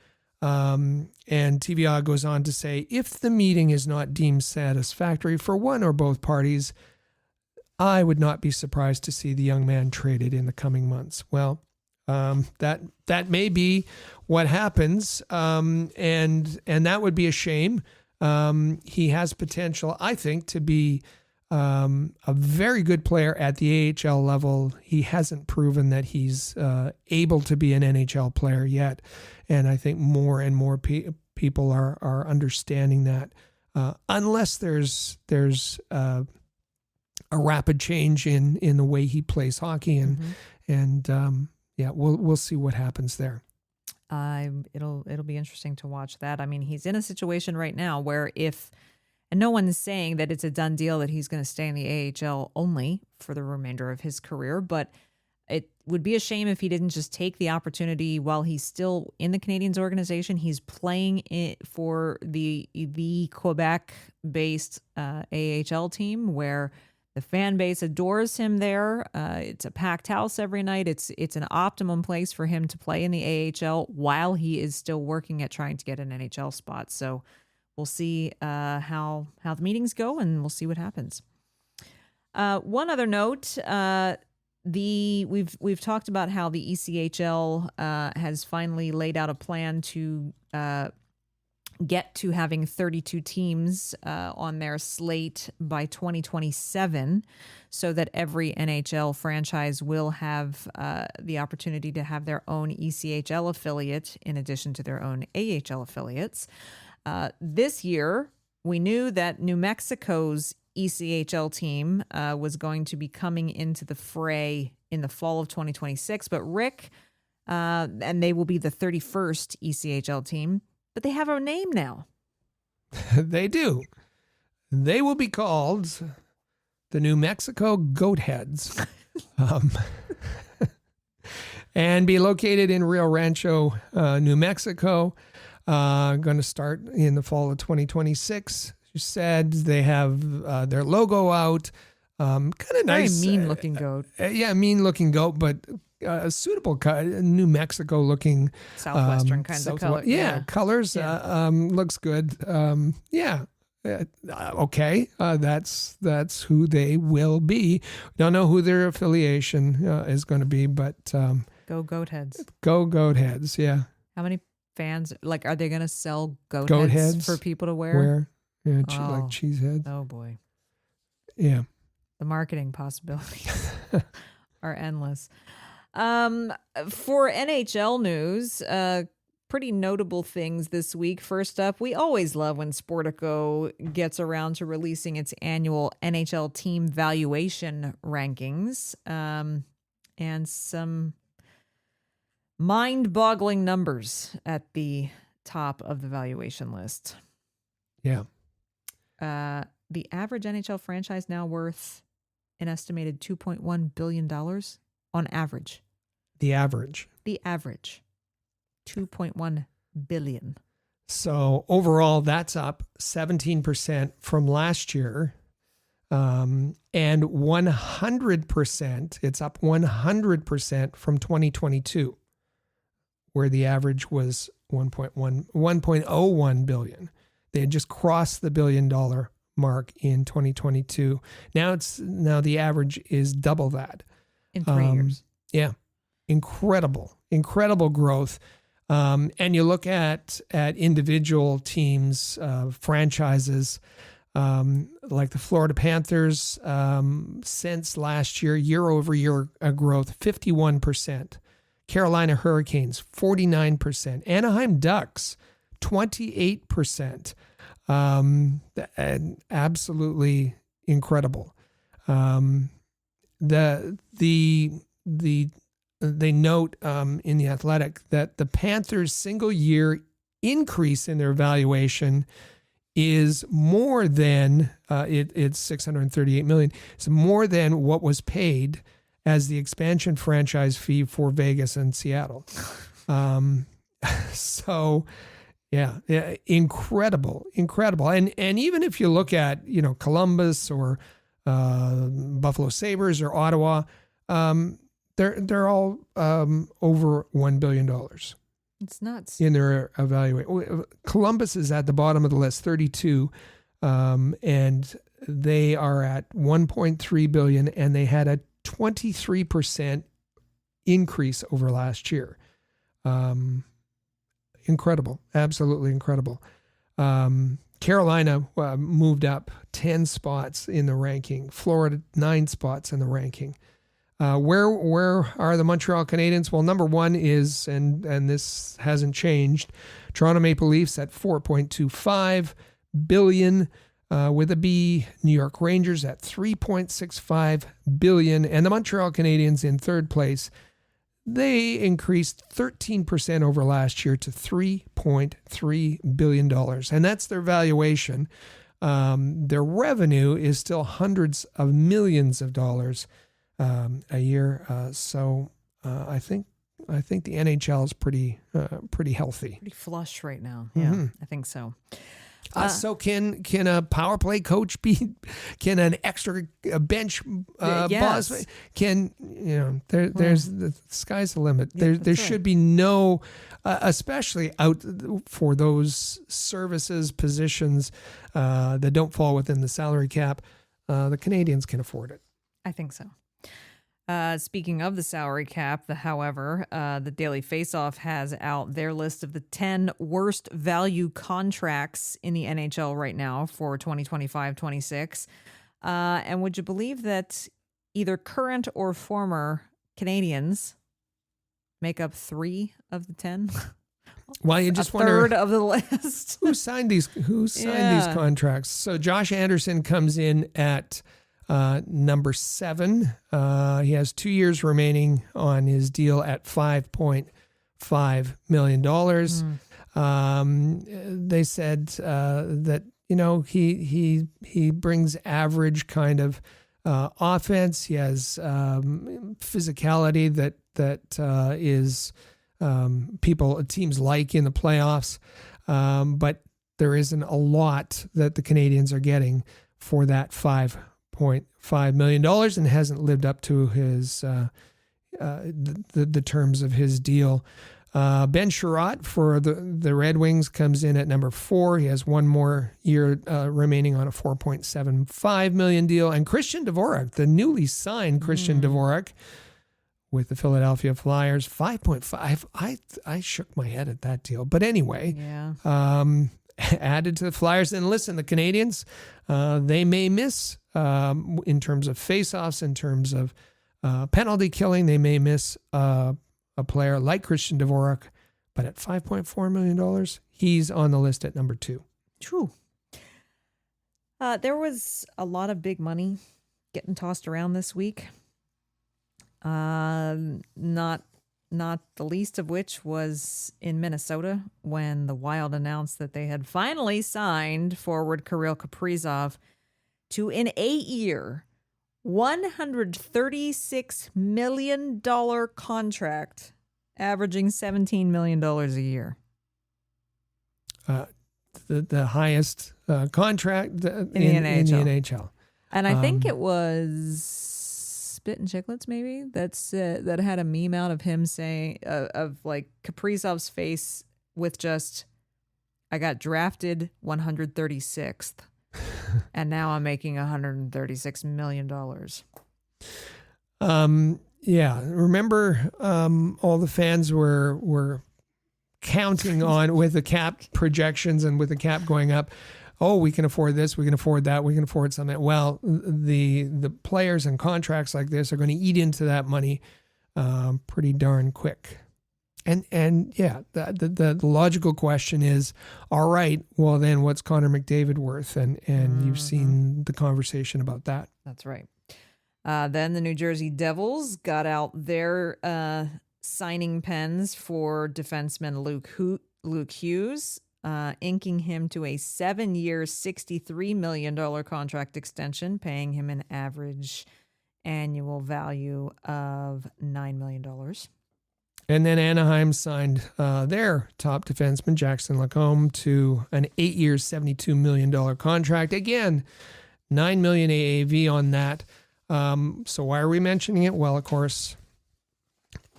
And TVA goes on to say, if the meeting is not deemed satisfactory for one or both parties, I would not be surprised to see the young man traded in the coming months. Well, That may be what happens, and that would be a shame. He has potential, I think, to be a very good player at the AHL level. He hasn't proven that he's able to be an NHL player yet, and I think more and more people are understanding that. Unless there's a rapid change in the way he plays hockey, and we'll see what happens there. It'll be interesting to watch that. I mean, he's in a situation right now where and no one's saying that it's a done deal that he's going to stay in the AHL only for the remainder of his career, but it would be a shame if he didn't just take the opportunity while he's still in the Canadiens organization. He's playing for the Quebec-based AHL team where the fan base adores him there. It's a packed house every night. It's an optimum place for him to play in the AHL while he is still working at trying to get an NHL spot. So we'll see how the meetings go, and we'll see what happens. One other note. We've talked about how the ECHL has finally laid out a plan to get to having 32 teams on their slate by 2027, so that every NHL franchise will have the opportunity to have their own ECHL affiliate in addition to their own AHL affiliates. This year, we knew that New Mexico's ECHL team was going to be coming into the fray in the fall of 2026, but Rick, and they will be the 31st ECHL team, but they have a name now. They do. They will be called the New Mexico Goatheads, and be located in Rio Rancho, New Mexico. Going to start in the fall of 2026. Said they have their logo out, kind of nice, very mean looking goat. Mean looking goat, but a suitable New Mexico looking southwestern kinds of color. Colors. Looks good. Okay, that's who they will be. Don't know who their affiliation is going to be, but go Goatheads. Go Goatheads. Yeah. How many fans? Like, are they going to sell goat heads for people to wear? Yeah, like cheese heads. Oh, boy. Yeah. The marketing possibilities are endless. For NHL news, pretty notable things this week. First up, we always love when Sportico gets around to releasing its annual NHL team valuation rankings, and some mind-boggling numbers at the top of the valuation list. Yeah. The average NHL franchise now worth an estimated $2.1 billion on average. The average. 2.1 billion. So overall, that's up 17% from last year. And 100%, it's up 100% from 2022, where the average was 1.01 billion. They had just crossed the $1 billion mark in 2022. Now the average is double that in 3 years. Yeah, incredible growth. And you look at individual teams, franchises, like the Florida Panthers, since last year over year growth 51%. Carolina Hurricanes 49%. Anaheim Ducks 28%. And absolutely incredible. They note in The Athletic that the Panthers' single year increase in their valuation is more than it's $638 million. It's more than what was paid as the expansion franchise fee for Vegas and Seattle. So, yeah, incredible. And even if you look at Columbus or Buffalo Sabres or Ottawa, they're all over $1 billion. It's nuts. In their evaluation. Columbus is at the bottom of the list, 32, and they are at $1.3 billion, and they had a 23% increase over last year. Incredible. Absolutely incredible. Carolina moved up 10 spots in the ranking. Florida, 9 spots in the ranking. Where are the Montreal Canadiens? Well, number one is, and this hasn't changed, Toronto Maple Leafs at $4.25 billion with a B. New York Rangers at $3.65 billion. And the Montreal Canadiens in third place. They increased 13% over last year to $3.3 billion. And that's their valuation. Their revenue is still hundreds of millions of dollars a year. So I think the NHL is pretty healthy. Pretty flush right now. Yeah, I think so. So can a power play coach can an extra bench yes. boss, there's the sky's the limit. There should be no, especially out for those services positions that don't fall within the salary cap. The Canadiens can afford it. I think so. Speaking of the salary cap, however, the Daily Faceoff has out their list of the 10 worst value contracts in the NHL right now for 2025-26. And would you believe that either current or former Canadians make up 3 of the 10? Well, you just a wonder third of the list. who signed these contracts. So Josh Anderson comes in at number 7. He has 2 years remaining on his deal at $5.5 million. They said that he brings average kind of offense. He has physicality that is teams like in the playoffs, but there isn't a lot that the Canadiens are getting for that $5.5 million and hasn't lived up to his the terms of his deal. Ben Sherratt for the Red Wings comes in at number 4. He has 1 more year remaining on a $4.75 million deal. And Christian Dvorak, the newly signed Christian Dvorak with the Philadelphia Flyers, 5.5. I shook my head at that deal. But anyway, added to the Flyers. And listen, the Canadiens, they may miss in terms of faceoffs, in terms of penalty killing. They may miss a player like Christian Dvorak, but at $5.4 million, he's on the list at number 2. True. There was a lot of big money getting tossed around this week. Not the least of which was in Minnesota when the Wild announced that they had finally signed forward Kirill Kaprizov to an 8-year, $136 million contract, averaging $17 million a year. The highest contract in the NHL. And I think it was Spit and Chicklets, maybe, that had a meme out of him saying, of like Kaprizov's face with just, I got drafted 136th. And now I'm making $136 million. Yeah. Remember, all the fans were counting on with the cap projections and with the cap going up. Oh, we can afford this. We can afford that. We can afford something. Well, the players and contracts like this are going to eat into that money pretty darn quick. And yeah, the logical question is, all right, well then what's Connor McDavid worth? And you've seen the conversation about that. That's right. Then the New Jersey Devils got out their signing pens for defenseman Luke Hughes, inking him to a 7-year, $63 million contract extension, paying him an average annual value of $9 million. And then Anaheim signed their top defenseman, Jackson Lacombe, to an 8-year, $72 million contract. Again, $9 million AAV on that. So why are we mentioning it? Well, of course,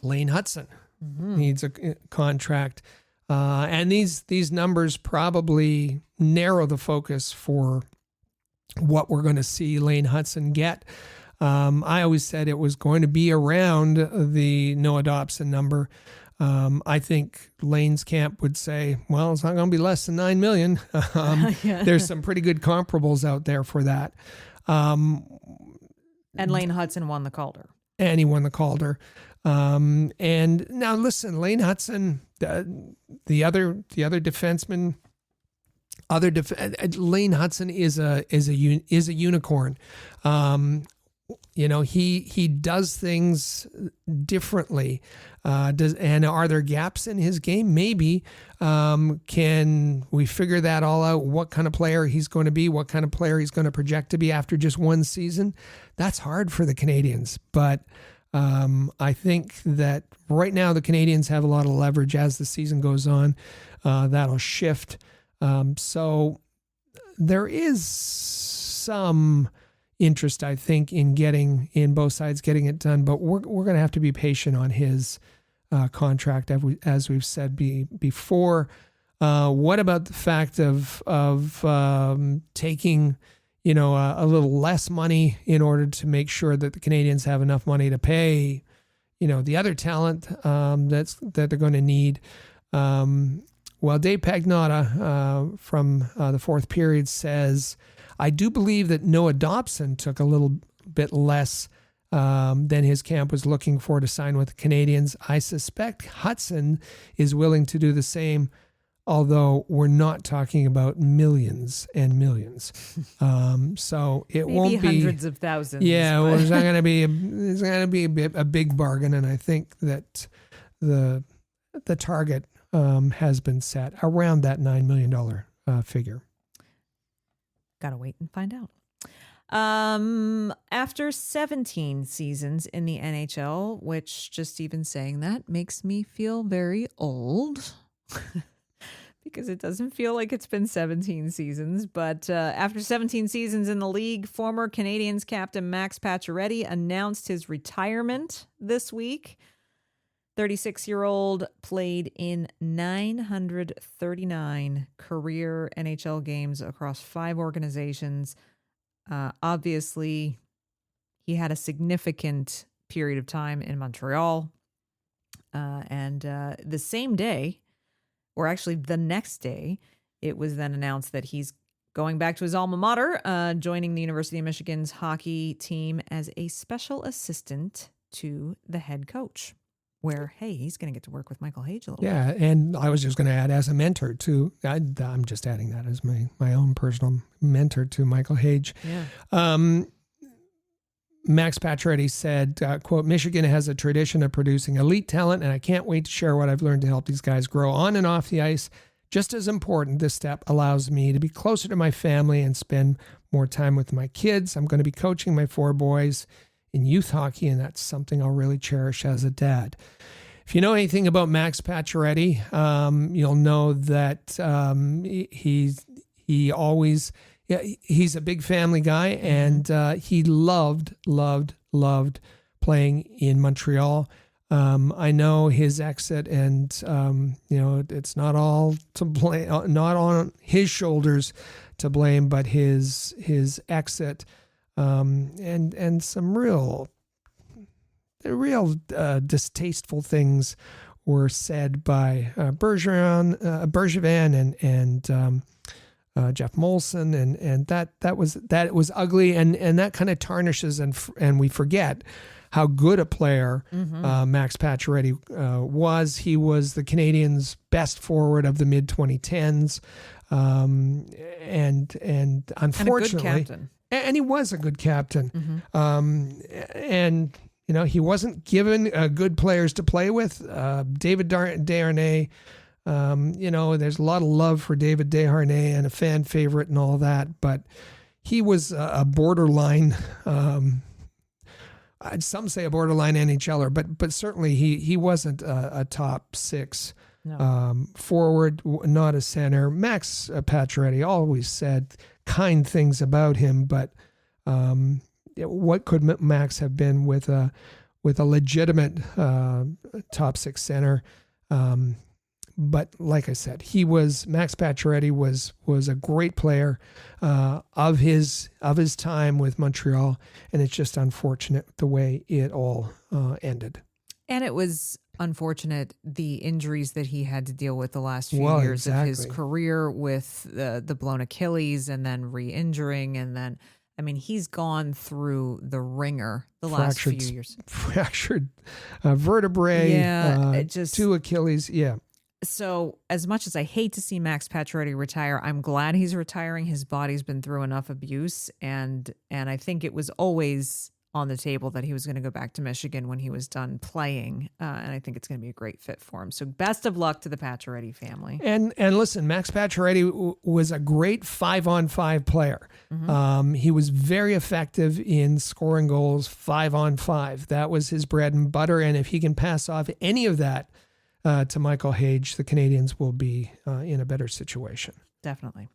Lane Hudson needs a contract. And these numbers probably narrow the focus for what we're going to see Lane Hudson get. I always said it was going to be around the Noah Dobson number. I think Lane's camp would say, well, it's not going to be less than 9 million. There's some pretty good comparables out there for that. And Lane Hudson won the Calder. And he won the Calder. And now listen, Lane Hudson, the other defenseman, Lane Hudson is a unicorn. He does things differently. And are there gaps in his game? Maybe. Can we figure that all out? What kind of player he's going to be? What kind of player he's going to project to be after just one season? That's hard for the Canadiens. But I think that right now the Canadiens have a lot of leverage as the season goes on. That'll shift. So there is some interest, I think, in both sides getting it done, but we're going to have to be patient on his contract, as we've said before. What about the fact of taking a little less money in order to make sure that the Canadiens have enough money to pay the other talent that they're going to need? Well, Dave Pagnotta from the fourth period says, I do believe that Noah Dobson took a little bit less than his camp was looking for to sign with the Canadiens. I suspect Hudson is willing to do the same, although we're not talking about millions and millions. So it Maybe won't be hundreds of thousands. Yeah, well, it's going to be a big bargain, and I think that the target has been set around that $9 million figure. Gotta wait and find out. After 17 seasons in the NHL, which just even saying that makes me feel very old because it doesn't feel like it's been 17 seasons. But after 17 seasons in the league, former Canadiens captain Max Pacioretty announced his retirement this week. 36-year-old played in 939 career NHL games across 5 organizations. Obviously, he had a significant period of time in Montreal. And the same day, or actually the next day, it was then announced that he's going back to his alma mater, joining the University of Michigan's hockey team as a special assistant to the head coach. Where, hey, he's going to get to work with Michael Hage a little bit. Yeah, and I was just going to add as a mentor too. I'm just adding that as my own personal mentor to Michael Hage. Yeah. Max Pacioretty said, quote, Michigan has a tradition of producing elite talent, and I can't wait to share what I've learned to help these guys grow on and off the ice. Just as important, this step allows me to be closer to my family and spend more time with my kids. I'm going to be coaching my 4 boys in youth hockey, and that's something I'll really cherish as a dad. If you know anything about Max Pacioretty, you'll know that he's a big family guy, and he loved playing in Montreal. I know his exit, and it's not all to blame, not on his shoulders to blame, but his exit. And some real distasteful things were said by Bergevin and Jeff Molson, and that was ugly, and that kind of tarnishes and we forget how good a player Max Pacioretty was. He was the Canadiens' best forward of the mid 2010s, and unfortunately. And a good captain. And he was a good captain. And, he wasn't given good players to play with. David Desharnais, there's a lot of love for David Desharnais and a fan favorite and all that, but he was a borderline, some say a borderline NHLer, but certainly he wasn't a top 6 forward, not a center. Max Pacioretty always said kind things about him, but what could Max have been with a legitimate top 6 center? But like I said, Max Pacioretty was a great player of his time with Montreal, and it's just unfortunate the way it all ended. And it was unfortunate the injuries that he had to deal with the last few years of his career, with the blown Achilles and then re-injuring, and then he's gone through the ringer the last few years. Fractured vertebrae, 2 Achilles, yeah. So as much as I hate to see Max Pacioretty retire, I'm glad he's retiring. His body's been through enough abuse, and I think it was always on the table that he was going to go back to Michigan when he was done playing, and I think it's going to be a great fit for him. So best of luck to the Pacioretty family. And listen, Max Pacioretty was a great 5-on-5 player. Mm-hmm. He was very effective in scoring goals 5-on-5. That was his bread and butter, and if he can pass off any of that to Michael Hage, the Canadiens will be in a better situation. Definitely.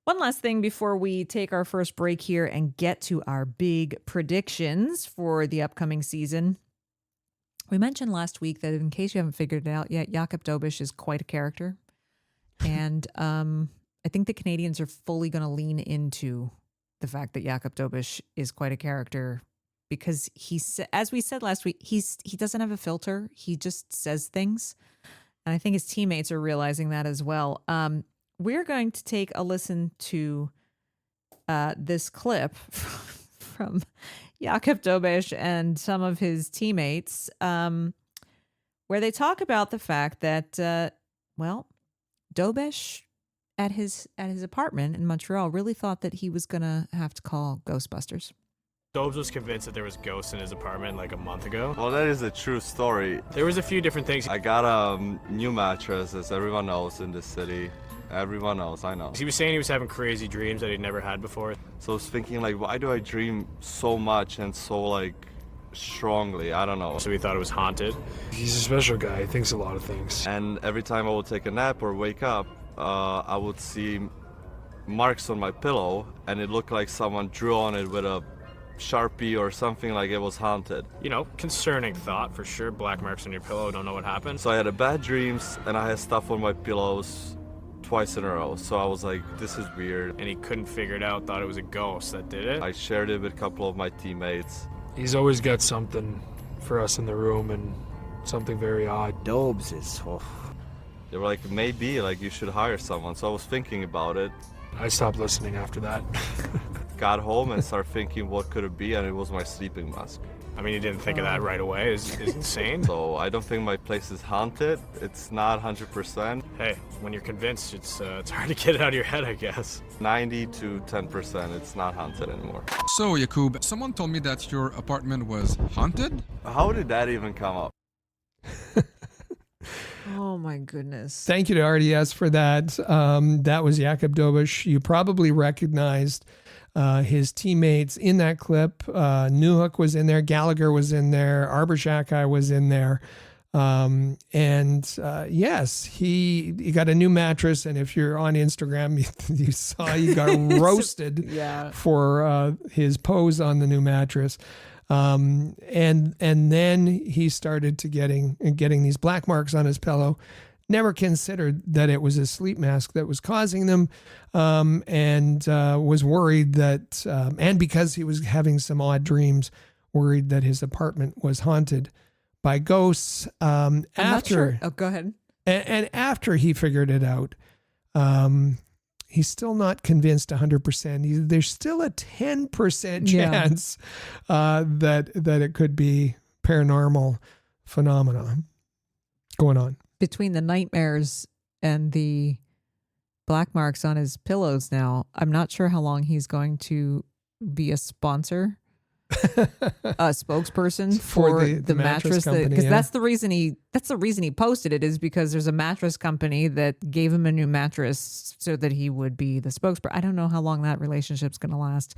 One last thing before we take our first break here and get to our big predictions for the upcoming season. We mentioned last week that, in case you haven't figured it out yet, Jakub Dobeš is quite a character. And I think the Canadiens are fully going to lean into the fact that Jakub Dobeš is quite a character, because as we said last week, he doesn't have a filter. He just says things. And I think his teammates are realizing that as well. We're going to take a listen to this clip from Jakub Dobeš and some of his teammates, where they talk about the fact that, Dobeš at his apartment in Montreal really thought that he was going to have to call Ghostbusters. Dobes was convinced that there was ghosts in his apartment like a month ago. Well, that is a true story. There was a few different things. I got a new mattress, as everyone knows in this city. Everyone knows, I know. He was saying he was having crazy dreams that he'd never had before. So I was thinking, why do I dream so much and so, strongly? I don't know. So he thought it was haunted. He's a special guy. He thinks a lot of things. And every time I would take a nap or wake up, I would see marks on my pillow, and it looked like someone drew on it with a Sharpie or something, like it was haunted. Concerning thought for sure. Black marks on your pillow, don't know what happened. So I had bad dreams, and I had stuff on my pillows twice in a row. So I was like, this is weird. And he couldn't figure it out, thought it was a ghost that did it. I shared it with a couple of my teammates. He's always got something for us in the room, and something very odd. Dobes is tough. They were like, maybe, you should hire someone. So I was thinking about it. I stopped listening after that. Got home and started thinking, what could it be? And it was my sleeping mask. You didn't think of that right away. Is insane. So I don't think my place is haunted. It's not 100%. Hey, when you're convinced, it's hard to get it out of your head, I guess. 90 to 10%. It's not haunted anymore. So, Jakub, someone told me that your apartment was haunted? How did that even come up? Oh my goodness. Thank you to RDS for that. That was Jakub Dobeš. You probably recognized his teammates in that clip. Newhook was in there. Gallagher was in there. Arbor was in there. Yes, he got a new mattress. And if you're on Instagram, you saw he got roasted for his pose on the new mattress. And then he started to getting these black marks on his pillow. Never considered that it was a sleep mask that was causing them, and was worried that, and because he was having some odd dreams, worried that his apartment was haunted by ghosts. I'm not sure. Oh, go ahead. And after he figured it out, he's still not convinced 100%. There's still a 10% chance that it could be paranormal phenomena going on. Between the nightmares and the black marks on his pillows now, I'm not sure how long he's going to be a sponsor, a spokesperson for the mattress company, because that's the reason he posted it, is because there's a mattress company that gave him a new mattress so that he would be the spokesperson. I don't know how long that relationship's going to last.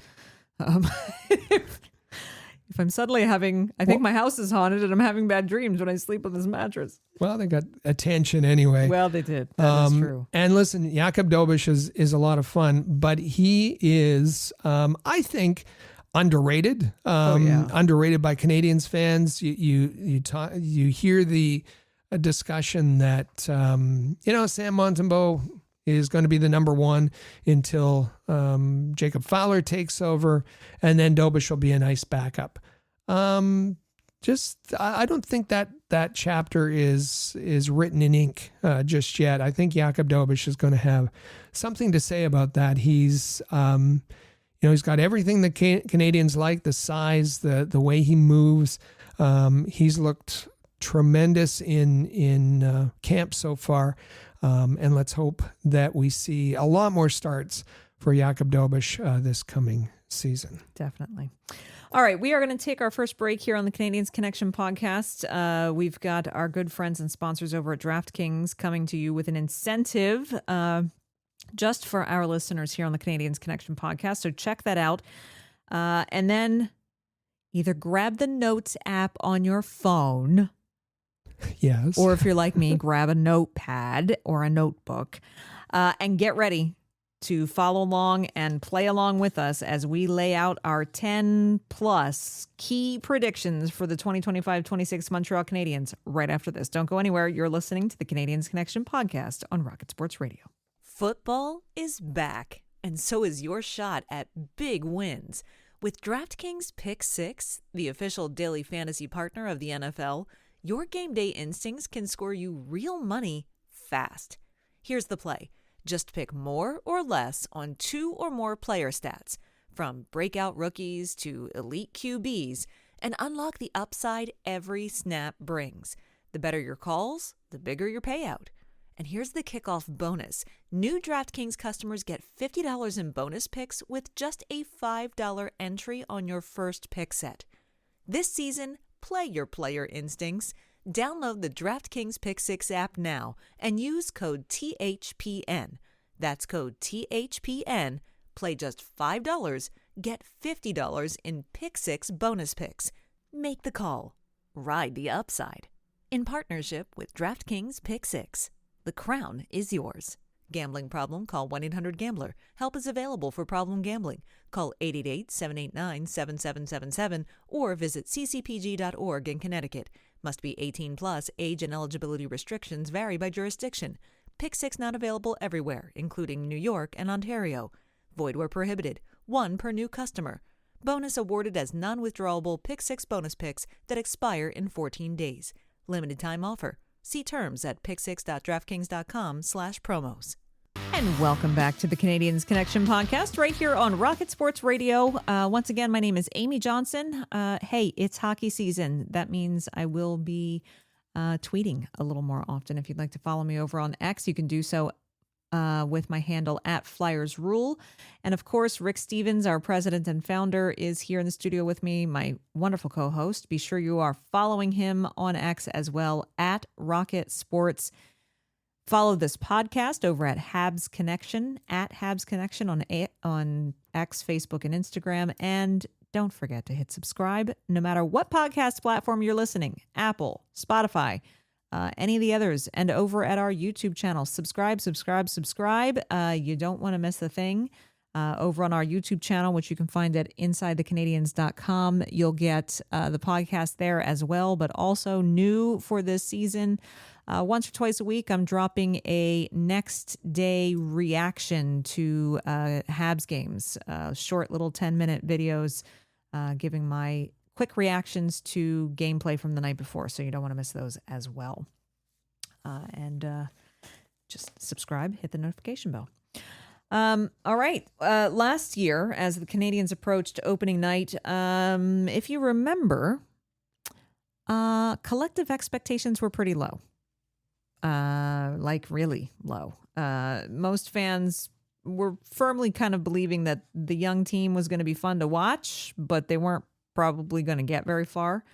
If I'm suddenly I think my house is haunted and I'm having bad dreams when I sleep on this mattress. Well, they got attention anyway. Well, they did. That is true. And listen, Jakub Dobeš is a lot of fun, but he is, I think, underrated. Underrated by Canadiens fans. You hear the a discussion that, Sam Montembeault is going to be the number one until Jacob Fowler takes over, and then Dobish will be a nice backup. I don't think that chapter is written in ink just yet. I think Jakob Dobish is going to have something to say about that. He's he's got everything the Canadians like, the size, the way he moves. He's looked tremendous in camp so far. And let's hope that we see a lot more starts for Jakob Dobish this coming season. Definitely. All right, we are going to take our first break here on the Canadiens Connection podcast. We've got our good friends and sponsors over at DraftKings coming to you with an incentive just for our listeners here on the Canadiens Connection podcast. So check that out. And then either grab the Notes app on your phone. Yes. Or if you're like me, grab a notepad or a notebook and get ready to follow along and play along with us as we lay out our 10 plus key predictions for the 2025-26 Montreal Canadiens right after this. Don't go anywhere. You're listening to the Canadiens Connection podcast on Rocket Sports Radio. Football is back, and so is your shot at big wins. With DraftKings Pick 6, the official daily fantasy partner of the NFL, your game day instincts can score you real money fast. Here's the play. Just pick more or less on 2 or more player stats, from breakout rookies to elite QBs, and unlock the upside every snap brings. The better your calls, the bigger your payout. And here's the kickoff bonus. New DraftKings customers get $50 in bonus picks with just a $5 entry on your first pick set. This season, play your player instincts. Download the DraftKings Pick 6 app now and use code THPN. That's code THPN. Play just $5, get $50 in Pick 6 bonus picks. Make the call. Ride the upside. In partnership with DraftKings Pick 6. The crown is yours. Gambling problem? Call 1-800-GAMBLER. Help is available for problem gambling. Call 888-789-7777 or visit ccpg.org in Connecticut. Must be 18 plus. Age and eligibility restrictions vary by jurisdiction. Pick 6 not available everywhere, including New York and Ontario. Void where prohibited. 1 per new customer. Bonus awarded as non-withdrawable Pick 6 bonus picks that expire in 14 days. Limited time offer. See terms at pick6.draftkings.com/promos. And welcome back to the Canadiens Connection podcast right here on Rocket Sports Radio. Once again, my name is Amy Johnson. Hey, it's hockey season. That means I will be tweeting a little more often. If you'd like to follow me over on X, you can do so with my handle at FlyersRule. And of course, Rick Stevens, our president and founder, is here in the studio with me, my wonderful co-host. Be sure you are following him on X as well, at Rocket Sports. Follow this podcast over at Habs Connection, at Habs Connection on X, Facebook, and Instagram. And don't forget to hit subscribe no matter what podcast platform you're listening, Apple, Spotify, any of the others, and over at our YouTube channel. Subscribe. You don't want to miss a thing. Over on our YouTube channel, which you can find at InsideTheCanadiens.com. You'll get the podcast there as well, but also new for this season. Once or twice a week, I'm dropping a next day reaction to Habs games, short little 10-minute videos giving my quick reactions to gameplay from the night before, so you don't want to miss those as well. And just subscribe, hit the notification bell. All right. Last year, as the Canadiens approached opening night, if you remember, collective expectations were pretty low. Like really low. Most fans were firmly kind of believing that the young team was going to be fun to watch, but they weren't probably going to get very far.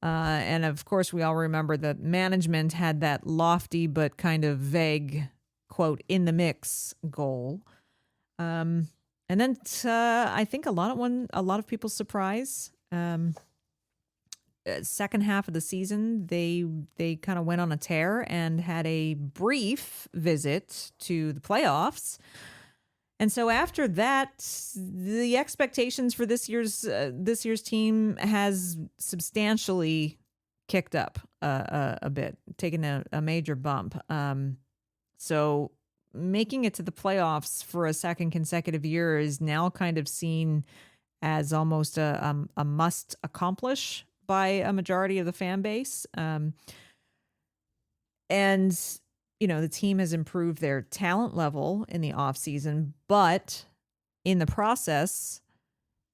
And of course, we all remember that management had that lofty but kind of vague, quote, in the mix goal. And then I think a lot of people's surprise, second half of the season, they kind of went on a tear and had a brief visit to the playoffs. And so after that, the expectations for this year's team has substantially kicked up. a bit, taking a major bump. So making it to the playoffs for a second consecutive year is now kind of seen as almost a must accomplish by a majority of the fan base. And, the team has improved their talent level in the offseason, but in the process,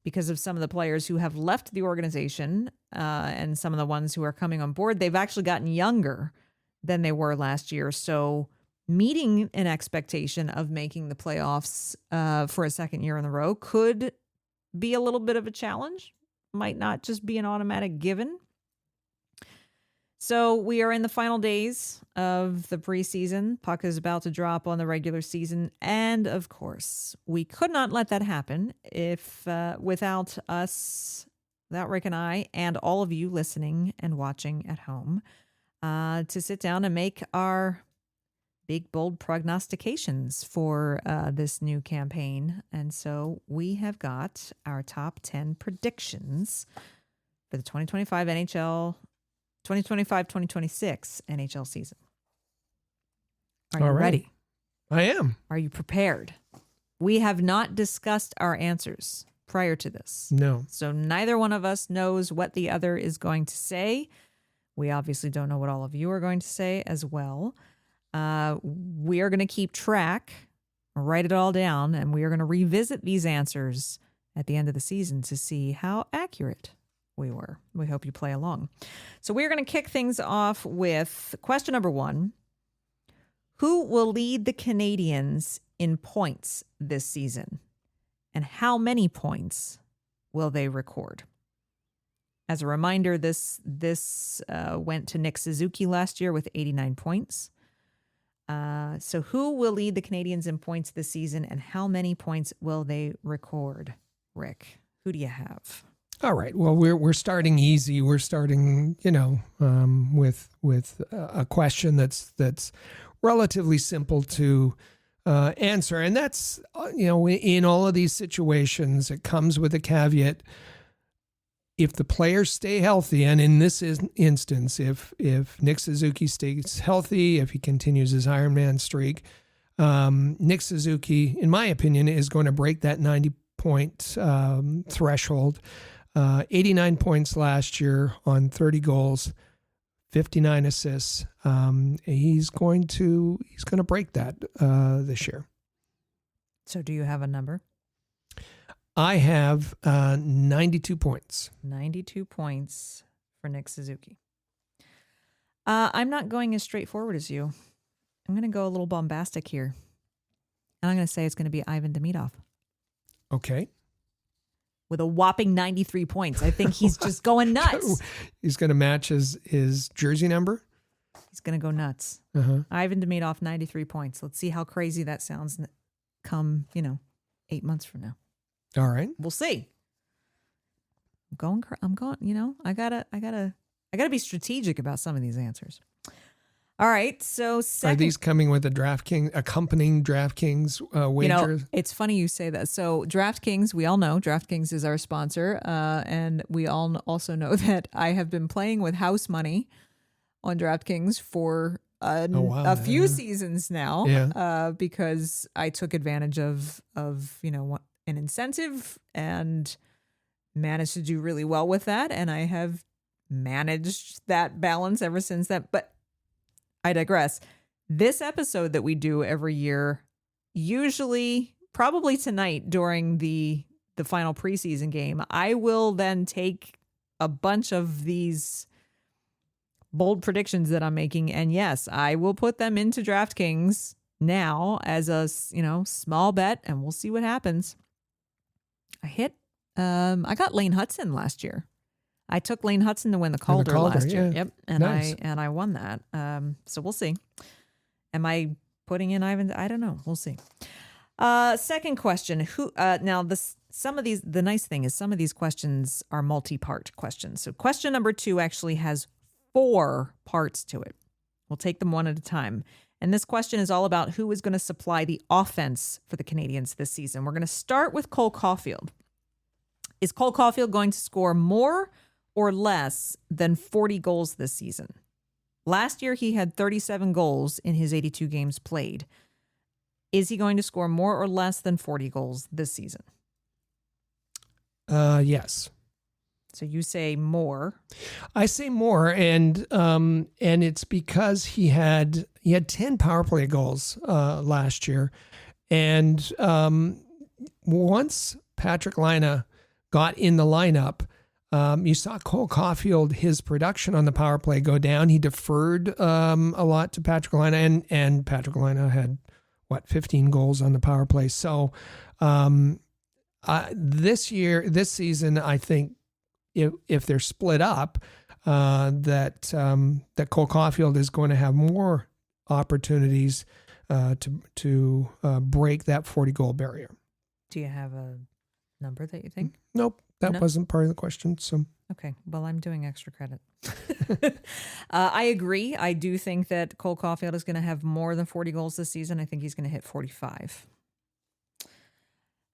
because of some of the players who have left the organization and some of the ones who are coming on board, they've actually gotten younger than they were last year. So meeting an expectation of making the playoffs for a second year in a row could be a little bit of a challenge, might not just be an automatic given. So we are in the final days of the preseason. Puck is about to drop on the regular season. And of course, we could not let that happen without us, without Rick and I, and all of you listening and watching at home to sit down and make our big, bold prognostications for this new campaign. And so we have got our top 10 predictions for the 2025-2026 NHL season. Are you ready? I am. Are you prepared? We have not discussed our answers prior to this. No. So neither one of us knows what the other is going to say. We obviously don't know what all of you are going to say as well. We are going to keep track, write it all down, and we are going to revisit these answers at the end of the season to see how accurate we were. We hope you play along. So we're going to kick things off with question number 1. Who will lead the Canadiens in points this season? And how many points will they record? As a reminder, this went to Nick Suzuki last year with 89 points. So who will lead the Canadiens in points this season, and how many points will they record? Rick, who do you have? All right. Well, we're starting easy. We're starting, with a question that's relatively simple to answer, and that's in all of these situations, it comes with a caveat. If the players stay healthy, and in this instance, if Nick Suzuki stays healthy, if he continues his Ironman streak, Nick Suzuki, in my opinion, is going to break that 90-point threshold. 89 points last year on 30 goals, 59 assists. He's going to break that this year. So do you have a number? I have 92 points. 92 points for Nick Suzuki. I'm not going as straightforward as you. I'm going to go a little bombastic here. And I'm going to say it's going to be Ivan Demidov. Okay. With a whopping 93 points. I think he's just going nuts. He's going to match his jersey number? He's going to go nuts. Uh-huh. Ivan Demidov, 93 points. Let's see how crazy that sounds come, 8 months from now. All right. We'll see. I'm going, I gotta be strategic about some of these answers. All right. So are these coming with accompanying DraftKings wager? It's funny you say that. So DraftKings, we all know DraftKings is our sponsor. And we all also know that I have been playing with house money on DraftKings for a few seasons now. Yeah. Because I took advantage of an incentive and managed to do really well with that. And I have managed that balance ever since that. But I digress. This episode that we do every year, usually probably tonight during the final preseason game, I will then take a bunch of these bold predictions that I'm making. And yes, I will put them into DraftKings now as a, small bet, and we'll see what happens. I got Lane Hudson last year. I took Lane Hudson to win the Calder last year. Yeah. Yep. And nice. I won that. So we'll see. Am I putting in Ivan? I don't know. We'll see. Second question. The nice thing is some of these questions are multi-part questions. So question number 2 actually has 4 parts to it. We'll take them one at a time. And this question is all about who is going to supply the offense for the Canadiens this season. We're going to start with Cole Caulfield. Is Cole Caulfield going to score more or less than 40 goals this season? Last year, he had 37 goals in his 82 games played. Is he going to score more or less than 40 goals this season? Yes. So you say more. I say more, and it's because he had 10 power play goals last year, and once Patrick Laine got in the lineup, you saw Cole Caulfield, his production on the power play go down. He deferred a lot to Patrick Laine, and Patrick Laine had 15 goals on the power play. So this season, I think if they're split up, that Cole Caulfield is going to have more opportunities to break that 40-goal barrier. Do you have a number that you think? Nope, that No? wasn't part of the question. So Okay, well, I'm doing extra credit. I agree. I do think that Cole Caulfield is going to have more than 40 goals this season. I think he's going to hit 45.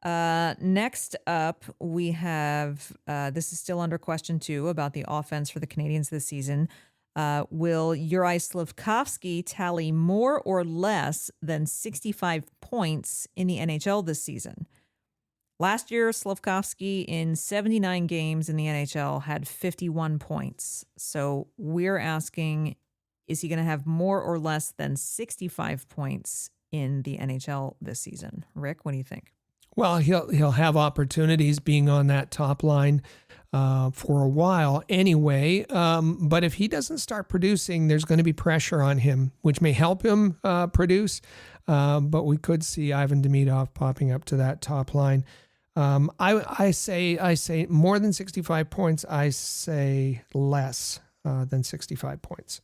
Next up, we have, this is still under question 2 about the offense for the Canadiens this season. Will Juraj Slafkovsky tally more or less than 65 points in the NHL this season? Last year, Slafkovsky in 79 games in the NHL had 51 points. So we're asking, is he going to have more or less than 65 points in the NHL this season? Rick, what do you think? well, he'll have opportunities being on that top line for a while anyway. But if he doesn't start producing, there's going to be pressure on him, which may help him produce. But we could see Ivan Demidov popping up to that top line. I say more than 65 points. I say less than 65 points.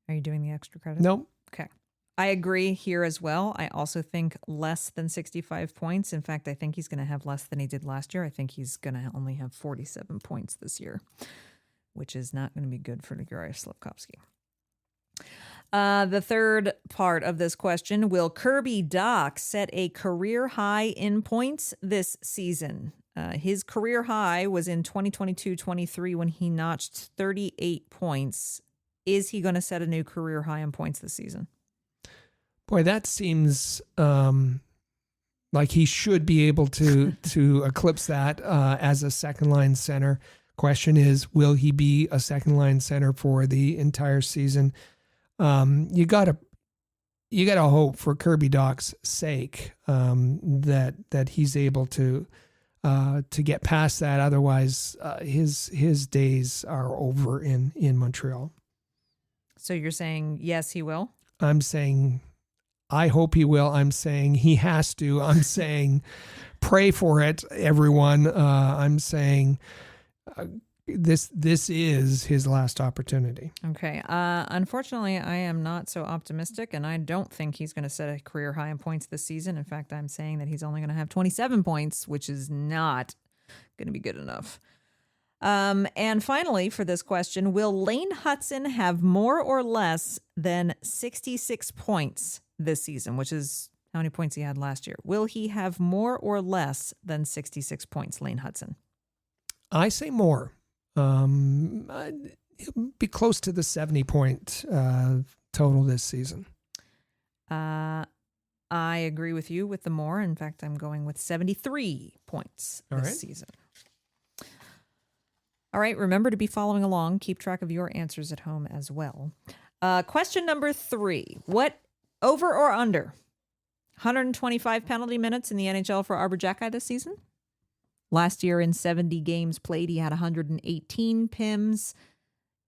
Are you doing the extra credit? Nope. Okay. I agree here as well. I also think less than 65 points. In fact, I think he's going to have less than he did last year. I think he's going to only have 47 points this year, which is not going to be good for Juraj Slafkovsky. The third part of this question, will Kirby Dach set a career high in points this season? His career high was in 2022-23 when he notched 38 points. Is he going to set a new career high in points this season? Boy, that seems like he should be able to eclipse that as a second line center. Question is, will he be a second line center for the entire season? You gotta hope for Kirby Dach's sake that he's able to get past that. Otherwise, his days are over in Montreal. So you're saying yes, he will? I'm saying I hope he will. I'm saying he has to. I'm saying pray for it, everyone. I'm saying this is his last opportunity. Okay. Unfortunately, I am not so optimistic, and I don't think he's going to set a career high in points this season. In fact, I'm saying that he's only going to have 27 points, which is not going to be good enough. And finally, for this question, will Lane Hutson have more or less than 66 points this season, which is how many points he had last year? Will he have more or less than 66 points, Lane Hutson? I say more. He'll be close to the 70-point total this season. I agree with you with the more. In fact, I'm going with 73 points this season. All right. Remember to be following along. Keep track of your answers at home as well. Question number 3. What over or under 125 penalty minutes in the NHL for Arbor Xhekaj this season? Last year in 70 games played, he had 118 PIMs.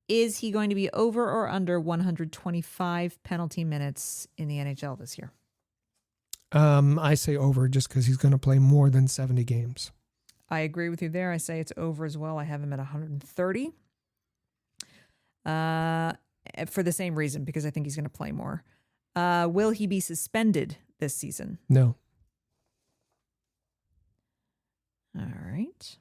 Is he going to be over or under 125 penalty minutes in the NHL this year? I say over just because he's going to play more than 70 games. I agree with you there. I say it's over as well. I have him at 130 for the same reason, because I think he's going to play more. Will he be suspended this season? No. All right.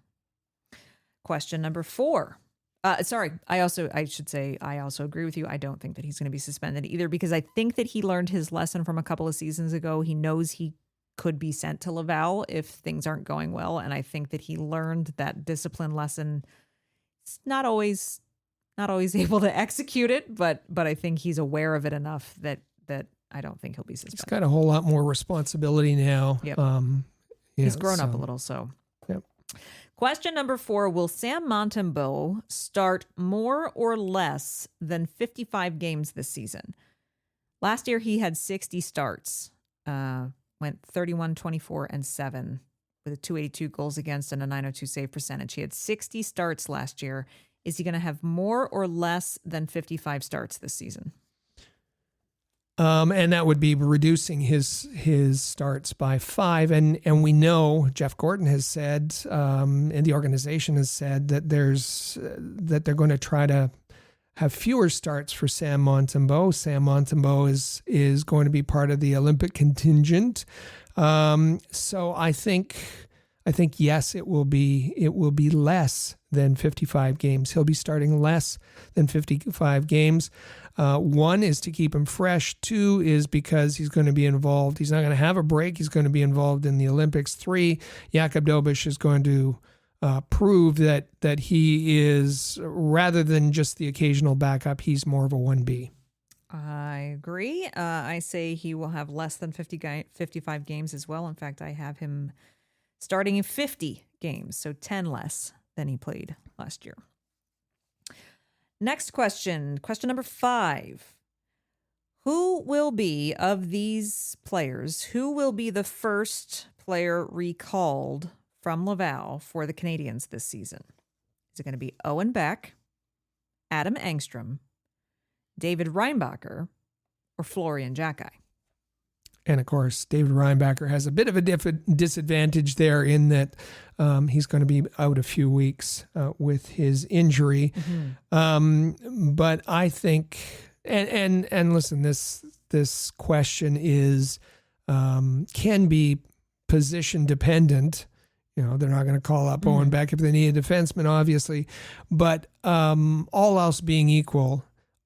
Question number 4. I should say I also agree with you. I don't think that he's going to be suspended either, because I think that he learned his lesson from a couple of seasons ago. He knows he could be sent to Laval if things aren't going well. And I think that he learned that discipline lesson. It's not always not always able to execute it, but I think he's aware of it enough that I don't think he'll be suspended. He's got a whole lot more responsibility now. Yep. You He's know, grown up a so- little, so. Yep. Question number 4, will Sam Montembeault start more or less than 55 games this season? Last year, he had 60 starts, went 31, 24, and 7 with a 282 goals against and a 902 save percentage. He had 60 starts last year. Is he going to have more or less than 55 starts this season? And that would be reducing his starts by 5. And we know Jeff Gordon has said, and the organization has said that that they're going to try to have fewer starts for Sam Montembeault. Sam Montembeault is going to be part of the Olympic contingent. So I think yes, it will be less than 55 games. He'll be starting less than 55 games. 1 is to keep him fresh. 2 is because he's going to be involved. He's not going to have a break. He's going to be involved in the Olympics. 3, Jakub Dobeš is going to prove that he is, rather than just the occasional backup, he's more of a 1B. I agree. I say he will have less than 55 games as well. In fact, I have him starting in 50 games, so 10 less than he played last year. Next question number 5. Who will be, of these players, who will be the first player recalled from Laval for the Canadiens this season? Is it going to be Owen Beck, Adam Engstrom, David Reinbacher, or Florian Jacki? And of course, David Reinbacher has a bit of a disadvantage there in that he's going to be out a few weeks with his injury. Mm-hmm. But I think, and listen, this question is can be position dependent. You know, they're not going to call up Owen Beck if they need a defenseman, obviously. But all else being equal,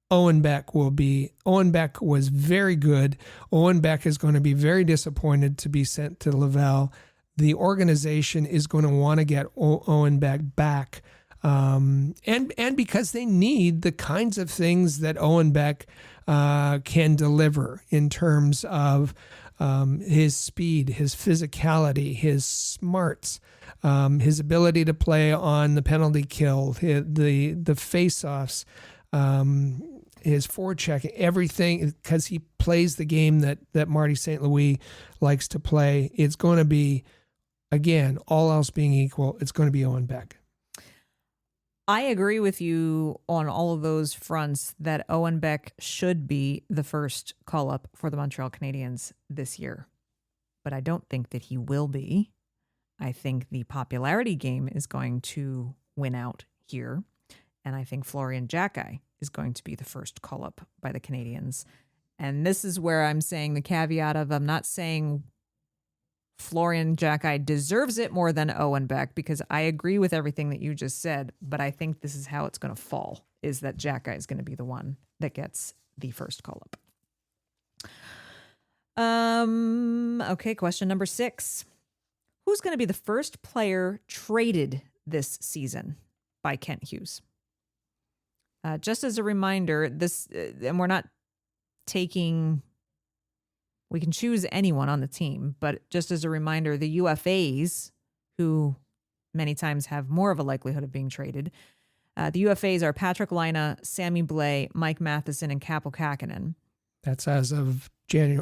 Owen Beck was very good. Owen Beck is going to be very disappointed to be sent to Laval. The organization is going to want to get Owen Beck back. And because they need the kinds of things that Owen Beck can deliver in terms of his speed, his physicality, his smarts, his ability to play on the penalty kill, the face-offs, his forecheck, everything, because he plays the game that Marty St. Louis likes to play. It's going to be, again, all else being equal, it's going to be Owen Beck. I agree with you on all of those fronts that Owen Beck should be the first call-up for the Montreal Canadiens this year. But I don't think that he will be. I think the popularity game is going to win out here. And I think Florian Jacki is going to be the first call-up by the Canadiens. And this is where I'm saying the caveat of, I'm not saying Florian Jacki deserves it more than Owen Beck, because I agree with everything that you just said, but I think this is how it's going to fall, is that Jacki is going to be the one that gets the first call-up. Okay, question number 6. Who's going to be the first player traded this season by Kent Hughes? Just as a reminder, this, and we're not taking, we can choose anyone on the team, but just as a reminder, the UFAs, who many times have more of a likelihood of being traded, the UFAs are Patrick Laine, Sammy Blais, Mike Matheson, and Kaapo Kähkönen. That's as of July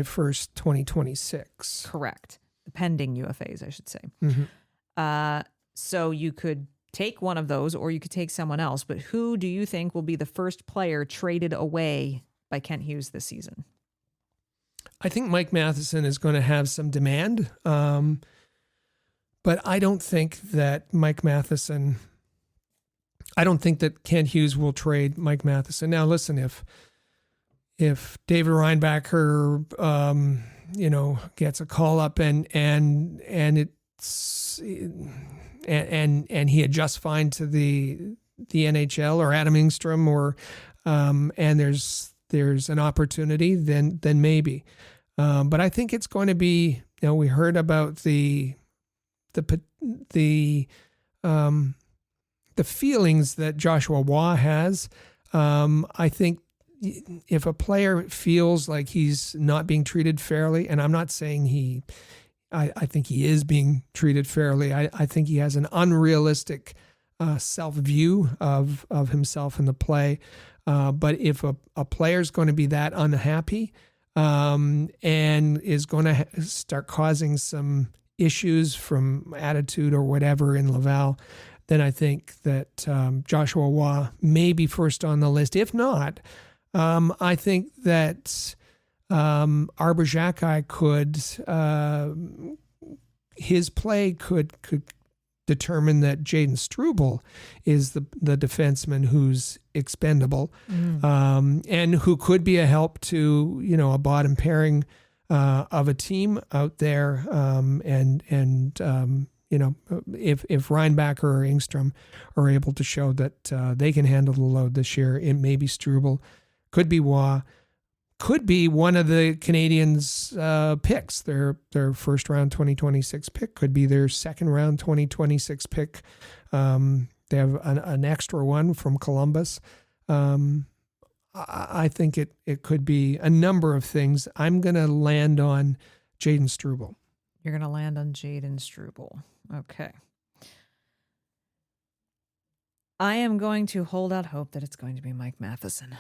1st, 2026. Correct. The pending UFAs, I should say. Mm-hmm. So you could take one of those, or you could take someone else. But who do you think will be the first player traded away by Kent Hughes this season? I think Mike Matheson is going to have some demand, but I don't think that Kent Hughes will trade Mike Matheson. Now, listen, if David Reinbacher, gets a call up and it's and he adjusts fine to the NHL, or Adam Engstrom, or and there's an opportunity, then maybe. But I think it's going to be, we heard about the the feelings that Joshua Waugh has. I think if a player feels like he's not being treated fairly, and I'm not saying I think he is being treated fairly. I think he has an unrealistic self-view of himself in the play. But if a player's going to be that unhappy and is going to start causing some issues from attitude or whatever in Laval, then I think that Joshua Waugh may be first on the list. If not, I think that Arber Xhekaj could, his play could determine that Jaden Struble is the defenseman who's expendable, and who could be a help to, a bottom pairing of a team out there. If Reinbacher or Engstrom are able to show that they can handle the load this year, it may be Struble, could be Waugh, could be one of the Canadiens' picks. Their first round 2026 pick could be their second round 2026 pick. They have an extra one from Columbus. I think it could be a number of things. I'm going to land on Jaden Struble. You're going to land on Jaden Struble. Okay. I am going to hold out hope that it's going to be Mike Matheson.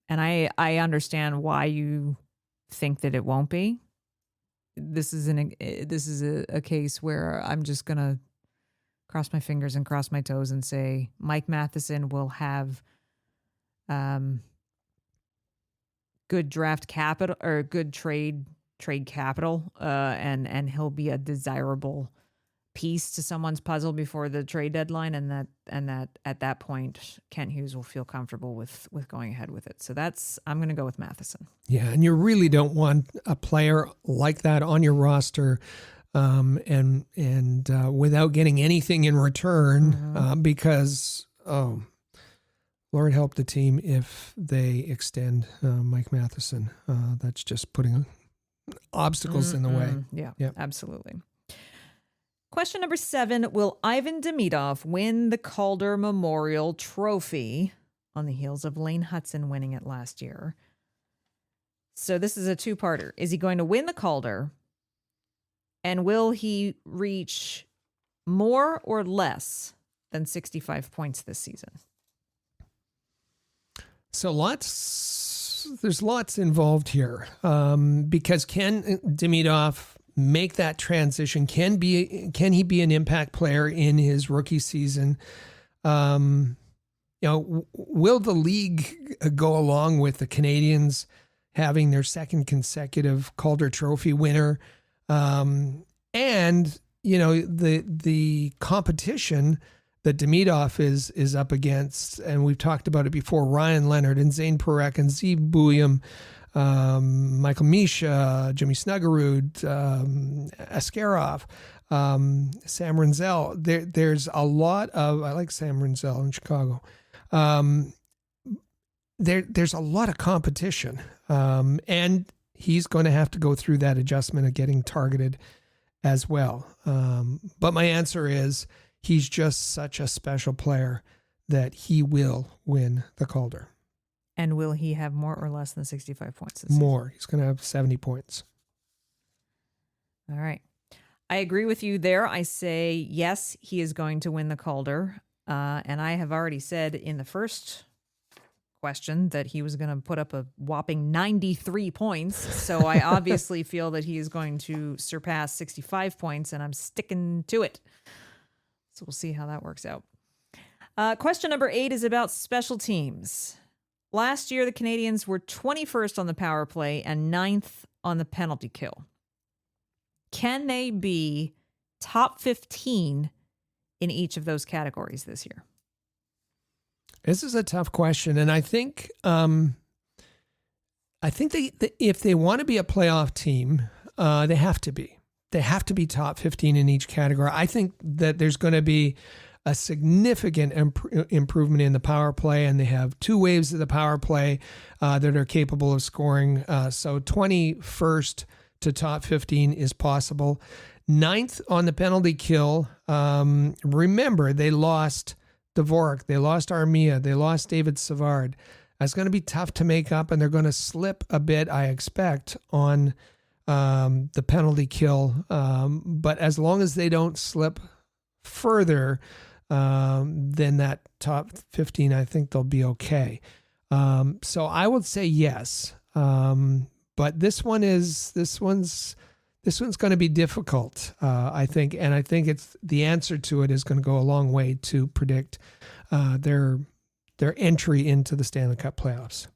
And I understand why you think that it won't be. This is a case where I'm just going to cross my fingers and cross my toes and say Mike Matheson will have good draft capital or good trade capital, and he'll be a desirable piece to someone's puzzle before the trade deadline, and that at that point Kent Hughes will feel comfortable with going ahead with it. So I'm going to go with Matheson. Yeah, and you really don't want a player like that on your roster, and without getting anything in return, because Lord help the team if they extend Mike Matheson. That's just putting obstacles in the way. Yeah, absolutely. Question number 7, will Ivan Demidov win the Calder Memorial Trophy on the heels of Lane Hudson winning it last year? So this is a two-parter. Is he going to win the Calder? And will he reach more or less than 65 points this season? So there's lots involved here, because can Demidov make that transition? Can he be an impact player in his rookie season? Will the league go along with the Canadiens having their second consecutive Calder Trophy winner? And the competition that Demidov is up against, and we've talked about it before, Ryan Leonard and Zane Parekh and Zeev Buyam, Michael Misha, Jimmy Snuggerud, Askarov, Sam Renzel. There's a lot of, I like Sam Renzel in Chicago. There's a lot of competition, and he's going to have to go through that adjustment of getting targeted as well. But my answer is he's just such a special player that he will win the Calder. And will he have more or less than 65 points? More. He's going to have 70 points. All right. I agree with you there. I say, yes, he is going to win the Calder. And I have already said in the first question that he was going to put up a whopping 93 points. So I obviously feel that he is going to surpass 65 points, and I'm sticking to it. So we'll see how that works out. Question number 8 is about special teams. Last year, the Canadiens were 21st on the power play and 9th on the penalty kill. Can they be top 15 in each of those categories this year? This is a tough question, and I think if they want to be a playoff team, they have to be. They have to be top 15 in each category. I think that there's going to be a significant improvement in the power play, and they have 2 waves of the power play that are capable of scoring. So 21st to top 15 is possible. 9th on the penalty kill. Remember, they lost Dvorak, they lost Armia, they lost David Savard. That's going to be tough to make up, and they're going to slip a bit, I expect, on the penalty kill. But as long as they don't slip further than that top 15, I think they'll be okay. So I would say yes. But this one's going to be difficult, I think, and I think it's the answer to it is going to go a long way to predict their entry into the Stanley Cup playoffs.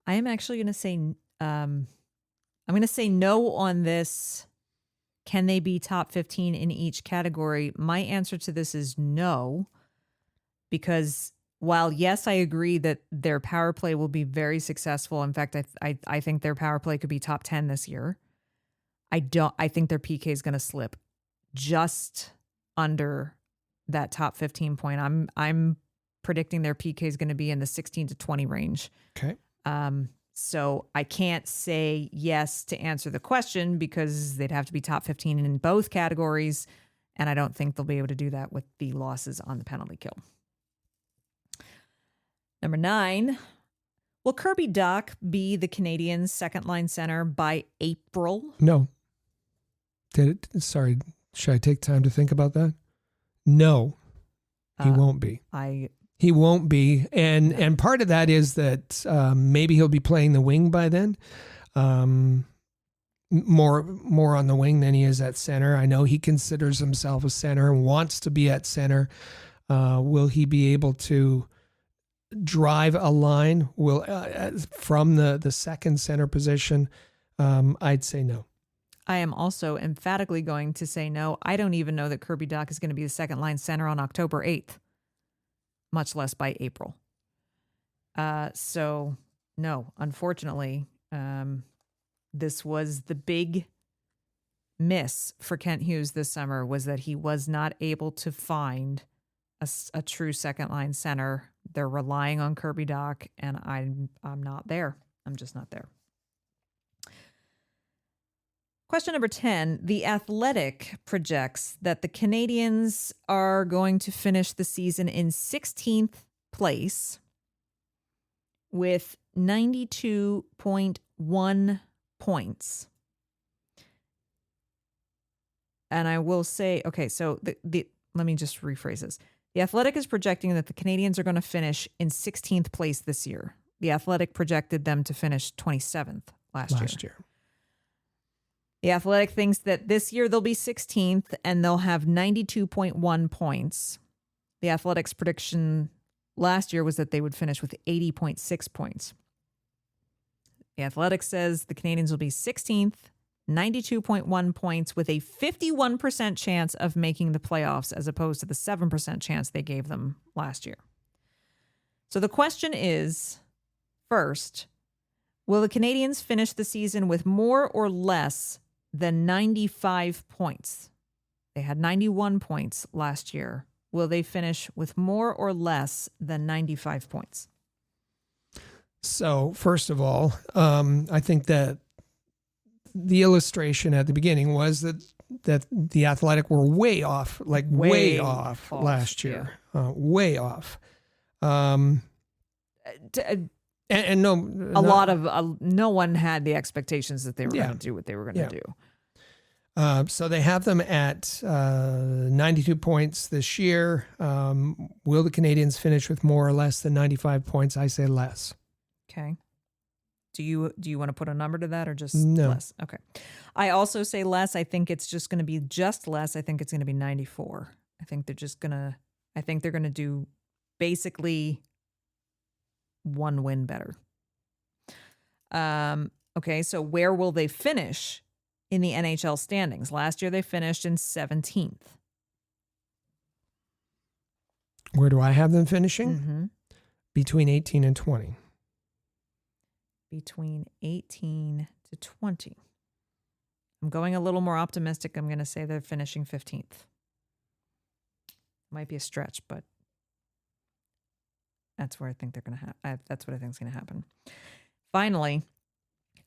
I am actually going to say, I'm going to say no on this. Can they be top 15 in each category? My answer to this is no, because while yes, I agree that their power play will be very successful. In fact, I think their power play could be top 10 this year. I think their PK is going to slip just under that top 15 point. I'm predicting their PK is going to be in the 16 to 20 range. Okay. So I can't say yes to answer the question because they'd have to be top 15 in both categories. And I don't think they'll be able to do that with the losses on the penalty kill. Number 9, will Kirby Dach be the Canadiens' second line center by April? No. Sorry, should I take time to think about that? No, he won't be. He won't be. And part of that is that maybe he'll be playing the wing by then. More on the wing than he is at center. I know he considers himself a center and wants to be at center. Will he be able to drive a line from the second center position? I'd say no. I am also emphatically going to say no. I don't even know that Kirby Dach is going to be the second line center on October 8th, much less by April. So no, unfortunately, this was the big miss for Kent Hughes this summer, was that he was not able to find a true second line center. They're relying on Kirby Dach, and I'm not there. I'm just not there. Question number 10. The Athletic projects that the Canadiens are going to finish the season in 16th place with 92.1 points. And I will say, okay, so let me just rephrase this. The Athletic is projecting that the Canadiens are going to finish in 16th place this year. The Athletic projected them to finish 27th last year. The Athletic thinks that this year they'll be 16th and they'll have 92.1 points. The Athletic's prediction last year was that they would finish with 80.6 points. The Athletic says the Canadiens will be 16th, 92.1 points, with a 51% chance of making the playoffs as opposed to the 7% chance they gave them last year. So the question is, first, will the Canadiens finish the season with more or less than 95 points? They had 91 points last year. Will they finish with more or less than 95 points? So, first of all, I think that the illustration at the beginning was that the Athletic were way off, like way off last year. Yeah. Way off. And no, no one had the expectations that they were going to do what they were going to do. So they have them at 92 points this year. Will the Canadiens finish with more or less than 95 points? I say less. Okay. Do you want to put a number to that or just no. less? Okay. I also say less. I think it's just going to be just less. I think it's going to be 94. I think they're going to do basically one win better. Okay, so where will they finish in the NHL standings? Last year they finished in 17th. Where do I have them finishing? Mm-hmm. Between 18 and 20. Between 18 to 20. I'm going a little more optimistic. I'm going to say they're finishing 15th. Might be a stretch, but that's where I think they're going to that's what I think is going to happen. Finally,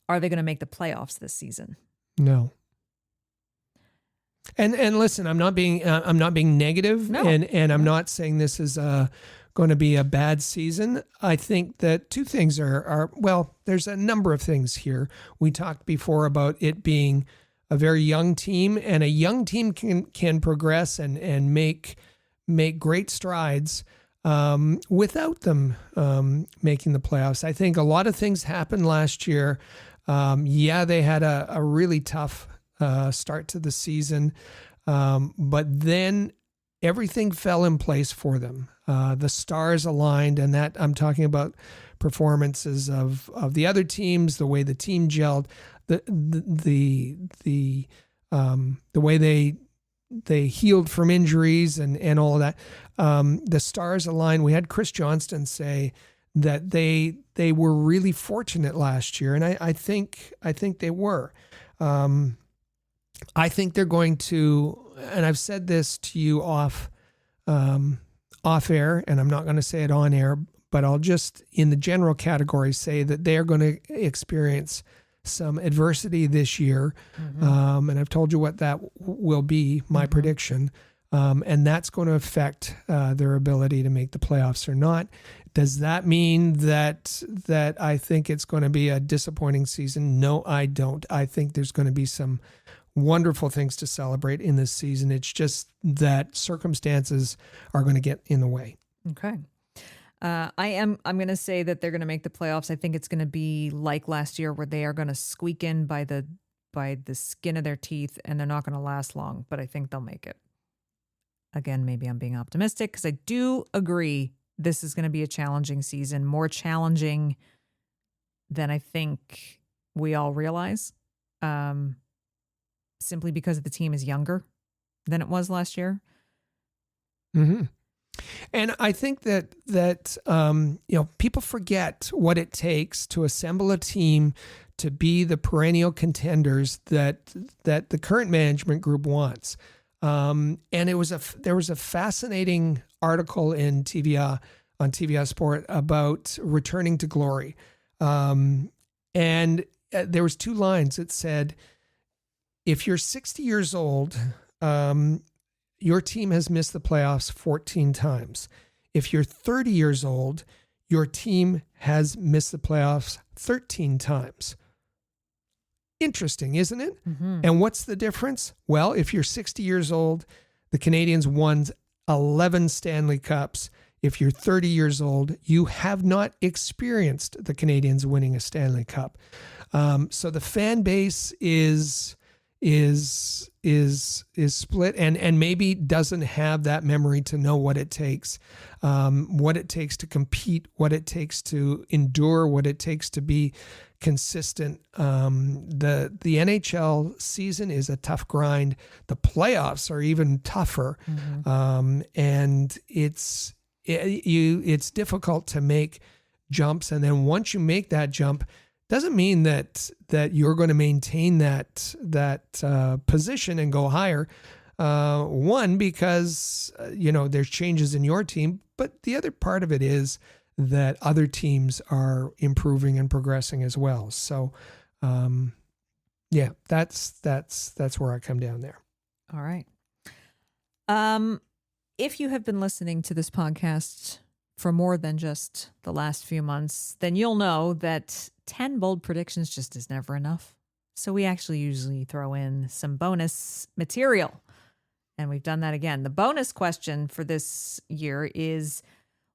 are they going to make the playoffs this season? No. And listen, I'm not being negative, No. and I'm not saying this is going to be a bad season. I think that two things are well, there's a number of things here. We talked before about it being a very young team, and a young team can progress and make great strides without them making the playoffs. I think a lot of things happened last year. They had a really tough start to the season, but then everything fell in place for them. The stars aligned, and that I'm talking about performances of the other teams, the way the team gelled, the way they healed from injuries and all of that. The stars aligned. We had Chris Johnston say that they were really fortunate last year, and I think they were. I think they're going to, and I've said this to you off air, and I'm not going to say it on air, but I'll just in the general category say that they are going to experience some adversity this year. And I've told you what that will be, my prediction. And that's going to affect their ability to make the playoffs or not. Does that mean that I think it's going to be a disappointing season? No, I don't. I think there's going to be some wonderful things to celebrate in this season. It's just that circumstances are going to get in the way. Okay. I'm going to say that they're going to make the playoffs. I think it's going to be like last year where they are going to squeak in by the skin of their teeth, and they're not going to last long, but I think they'll make it. Again, maybe I'm being optimistic because I do agree this is going to be a challenging season, more challenging than I think we all realize, simply because the team is younger than it was last year. Mm-hmm. And I think that people forget what it takes to assemble a team to be the perennial contenders that the current management group wants. And there was a fascinating article in on TVA Sport about returning to glory. And there was two lines that said, if you're 60 years old, your team has missed the playoffs 14 times. If you're 30 years old, your team has missed the playoffs 13 times. Interesting, isn't it? Mm-hmm. And what's the difference? Well, if you're 60 years old, the Canadiens won 11 Stanley Cups. If you're 30 years old, you have not experienced the Canadiens winning a Stanley Cup. So the fan base is split and maybe doesn't have that memory to know what it takes to compete, what it takes to endure, what it takes to be consistent. The NHL season is a tough grind. The playoffs are even tougher. Mm-hmm. And it's difficult to make jumps. And then once you make that jump, doesn't mean that you're going to maintain that position and go higher. One, because there's changes in your team, but the other part of it is that other teams are improving and progressing as well. So, that's where I come down there. All right. If you have been listening to this podcast for more than just the last few months, then you'll know that 10 bold predictions just is never enough. So we actually usually throw in some bonus material. And we've done that again. The bonus question for this year is,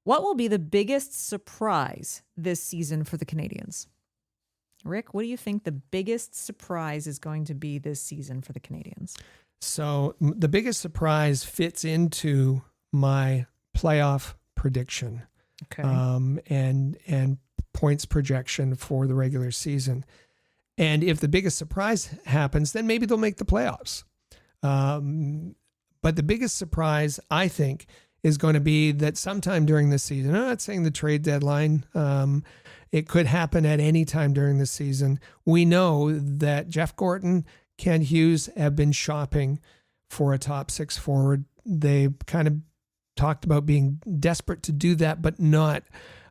what will be the biggest surprise this season for the Canadiens? Rick, what do you think the biggest surprise is going to be this season for the Canadiens? So the biggest surprise fits into my playoff prediction. Okay. And points projection for the regular season. And if the biggest surprise happens, then maybe they'll make the playoffs. But the biggest surprise, I think, is going to be that sometime during the season, I'm not saying the trade deadline, it could happen at any time during the season. We know that Jeff Gorton, Kent Hughes have been shopping for a top six forward. They kind of talked about being desperate to do that, but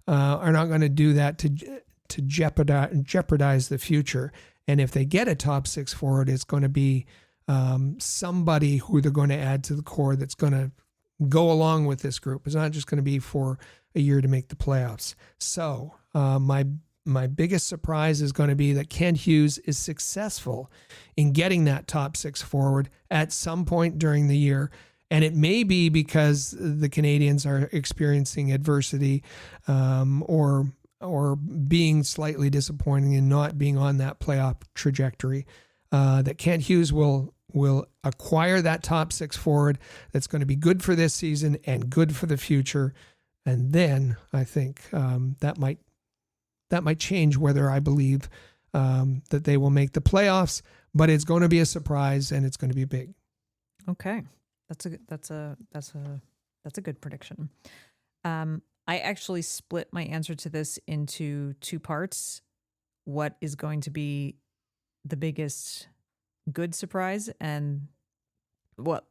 are not going to do that to jeopardize the future. And if they get a top six forward, it's going to be somebody who they're going to add to the core that's going to go along with this group. It's not just going to be for a year to make the playoffs. So my biggest surprise is going to be that Kent Hughes is successful in getting that top 6 forward at some point during the year. And it may be because the Canadiens are experiencing adversity or being slightly disappointing and not being on that playoff trajectory, that Kent Hughes will acquire that top 6 forward that's going to be good for this season and good for the future. And then I think that might change whether I believe that they will make the playoffs, but it's going to be a surprise and it's going to be big. Okay. That's a good prediction. I actually split my answer to this into 2 parts. What is going to be the biggest good surprise, and what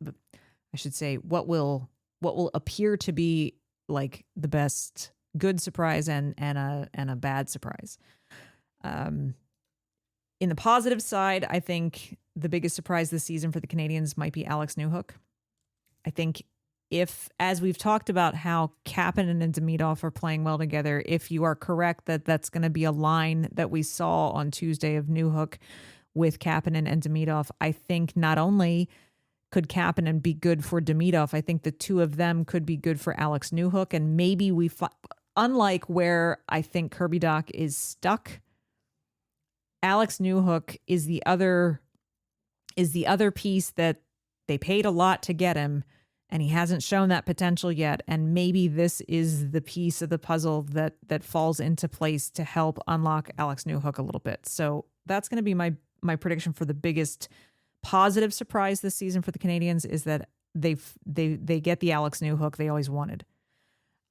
will appear to be like the best good surprise and a bad surprise. In the positive side, I think the biggest surprise this season for the Canadiens might be Alex Newhook. I think if, as we've talked about how Kapanen and Demidov are playing well together, if you are correct that that's going to be a line that we saw on Tuesday of Newhook with Kapanen and Demidov, I think not only could Kapanen be good for Demidov, I think the two of them could be good for Alex Newhook. And maybe unlike where I think Kirby Dach is stuck, Alex Newhook is the other piece that they paid a lot to get him, and he hasn't shown that potential yet. And maybe this is the piece of the puzzle that falls into place to help unlock Alex Newhook a little bit. So that's going to be my prediction for the biggest positive surprise this season for the Canadiens, is that they get the Alex Newhook they always wanted.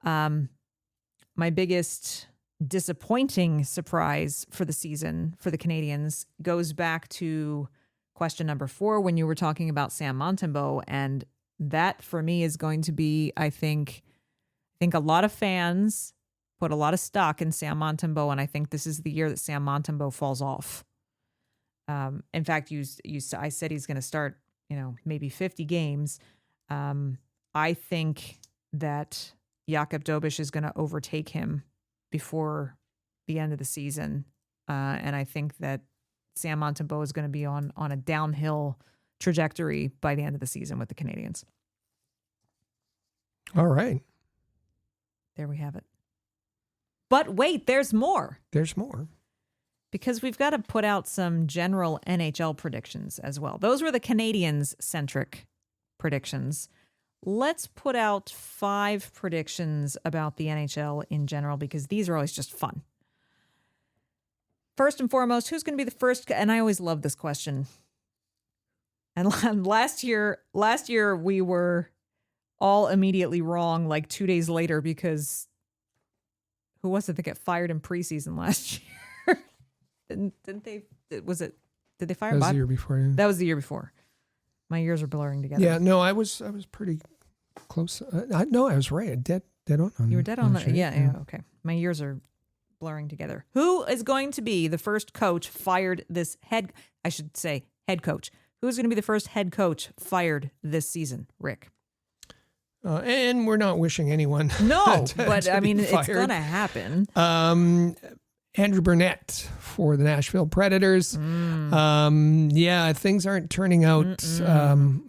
My biggest disappointing surprise for the season for the Canadiens goes back to question number 4 when you were talking about Sam Montembeault, and that for me is going to be, I think a lot of fans put a lot of stock in Sam Montembeault, and I think this is the year that Sam Montembeault falls off. In fact, I said he's going to start, maybe 50 games. I think that Jakub Dobeš is going to overtake him before the end of the season. And I think that Sam Montembeault is going to be on a downhill trajectory by the end of the season with the Canadiens. All right. There we have it. But wait, there's more. There's more. Because we've got to put out some general NHL predictions as well. Those were the Canadiens-centric predictions. Let's put out 5 predictions about the NHL in general, because these are always just fun. First and foremost, who's going to be the first? And I always love this question. And last year we were all immediately wrong like 2 days later, because who was it that got fired in preseason last year? Didn't they? Did they fire? That was the year before. Yeah. That was the year before. My years are blurring together. Yeah, no, I was pretty close. I was right. Dead on. You were dead on. Yeah. Okay. My years are blurring together. Who is going to be the first coach fired head coach? Who's going to be the first head coach fired this season, Rick? And we're not wishing anyone. No, but I mean, it's going to happen. Andrew Burnett for the Nashville Predators. Yeah, things aren't turning out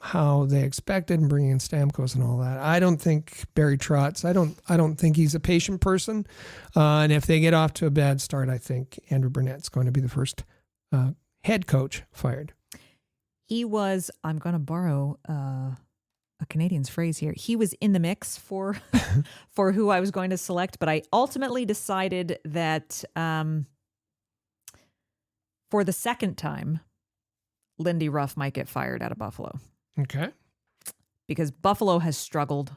how they expected, and bringing in Stamkos and all that. I don't think Barry Trotz. I don't think he's a patient person. And if they get off to a bad start, I think Andrew Burnett's going to be the first head coach fired. He was. I'm going to borrow a Canadian's phrase here. He was in the mix for who I was going to select, but I ultimately decided that for the second time, Lindy Ruff might get fired out of Buffalo. Okay. Because Buffalo has struggled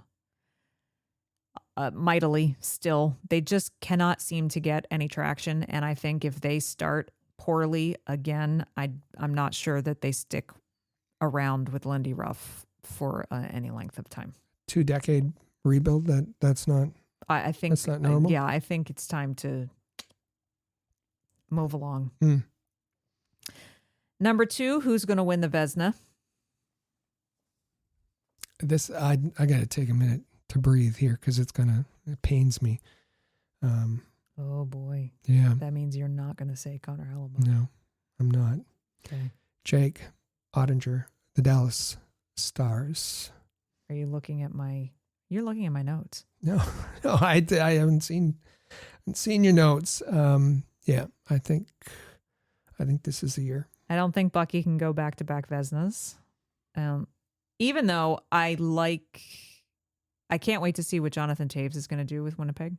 mightily still. They just cannot seem to get any traction, and I think if they start poorly again, I'm not sure that they stick around with Lindy Ruff for any length of time. 2-decade rebuild. That's not. I think that's not normal. I think it's time to move along. Number 2, who's going to win the Vezina? I got to take a minute to breathe here because it pains me. Oh boy. Yeah. That means you're not going to say Connor Hellebuck. No, I'm not. Okay. Jake Ottinger, the Dallas Stars. Are you looking at you're looking at my notes. No, I haven't seen your notes. Yeah, I think this is the year. I don't think Bucky can go back-to-back Vezinas. Even though I can't wait to see what Jonathan Toews is going to do with Winnipeg.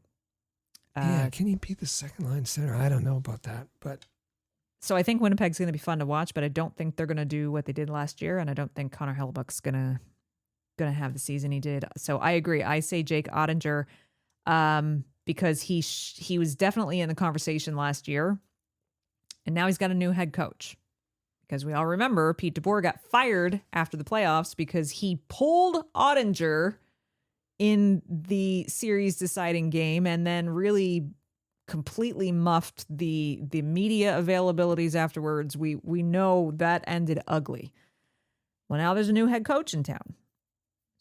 Yeah, can he be the second line center? I don't know about that, but so I think Winnipeg's going to be fun to watch, but I don't think they're going to do what they did last year, and I don't think Connor Hellebuck's going to have the season he did. So I agree. I say Jake Ottinger because he was definitely in the conversation last year, and now he's got a new head coach. Because we all remember Pete DeBoer got fired after the playoffs because he pulled Ottinger in the series deciding game and then really completely muffed the media availabilities afterwards. We know that ended ugly. Well, now there's a new head coach in town.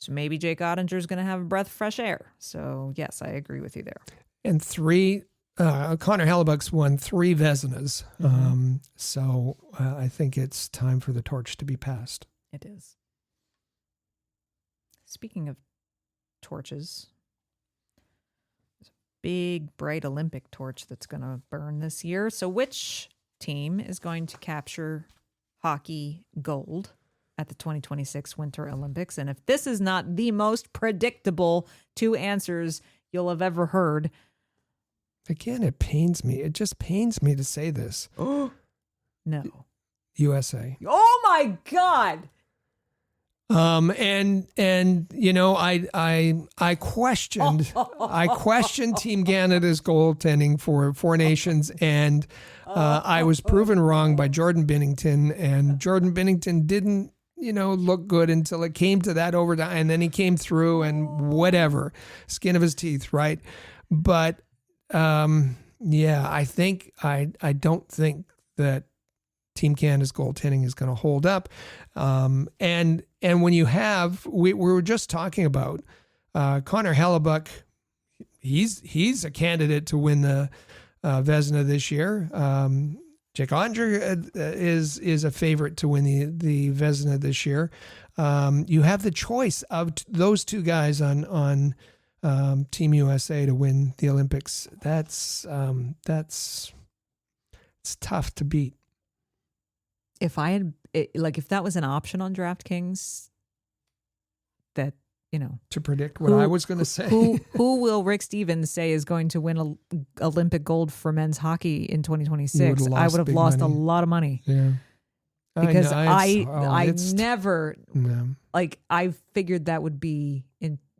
So maybe Jake Ottinger is going to have a breath of fresh air. So yes, I agree with you there. And Connor Hellebuck's won 3 Vezinas. Mm-hmm. So I think it's time for the torch to be passed. It is. Speaking of torches, there's a big, bright Olympic torch that's going to burn this year. So which team is going to capture hockey gold at the 2026 Winter Olympics? And if this is not the most predictable 2 answers you'll have ever heard. Again, it pains me. It just pains me to say this. No. USA. Oh my God. And you know, I questioned Team Canada's goaltending for 4 Nations, and I was proven wrong by Jordan Binnington, and Jordan Binnington didn't, look good until it came to that overtime, and then he came through and whatever, skin of his teeth, right? But yeah, I don't think that Team Canada's goaltending is going to hold up. And when you have, we were just talking about Connor Hellebuck, he's a candidate to win the Vezina this year. Jake Ottinger is a favorite to win the Vezina this year. You have the choice of those 2 guys on Team USA to win the Olympics. It's tough to beat. If that was an option on DraftKings, that, to predict what I was going to say. Who will Rick Stevens say is going to win Olympic gold for men's hockey in 2026? I would have lost a lot of money. Yeah. Because I never, I figured that would be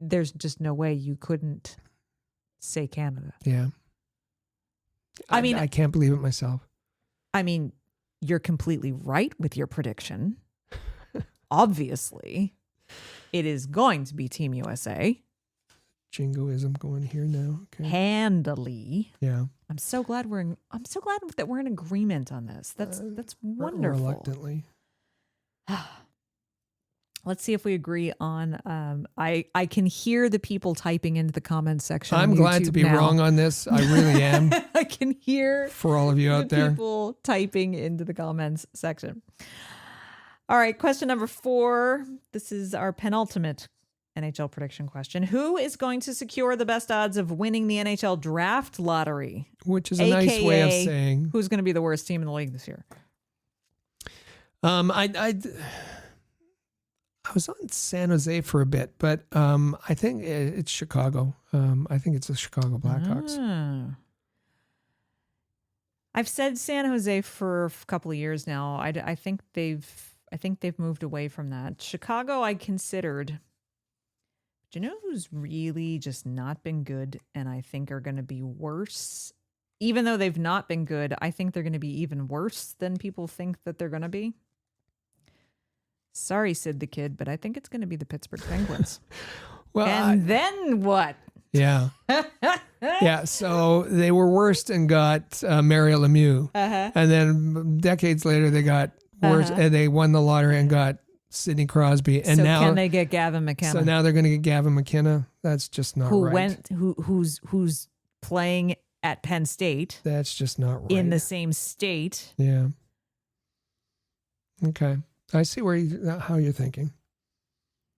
there's just no way you couldn't say Canada. Yeah. I can't believe it myself. I mean, you're completely right with your prediction. Obviously, it is going to be Team USA. Jingoism going here now. Okay. Handily. Yeah. I'm so glad that we're in agreement on this. That's wonderful. Reluctantly. Let's see if we agree on. I can hear the people typing into the comments section. I'm glad to be wrong on this. I really am. I can hear for all of you out there. People typing into the comments section. All right, question number 4. This is our penultimate NHL prediction question. Who is going to secure the best odds of winning the NHL draft lottery? Which is a nice way of saying who's going to be the worst team in the league this year? I was on San Jose for a bit, but I think it's Chicago. I think it's the Chicago Blackhawks. I've said San Jose for a couple of years now. I think they've moved away from that. Chicago, I considered. Do you know who's really just not been good and I think are going to be worse? Even though they've not been good, I think they're going to be even worse than people think that they're going to be. Sorry, Sid the Kid, but I think it's going to be the Pittsburgh Penguins. Well, then what? Yeah. Yeah, so they were worst and got Mario Lemieux. And then decades later, they got worse and they won the lottery and got Sidney Crosby, and so now can they get Gavin McKenna? So now they're going to get Gavin McKenna. That's just not right. Who's playing at Penn State That's just not right. in the same state. Yeah. Okay, I see how you're thinking.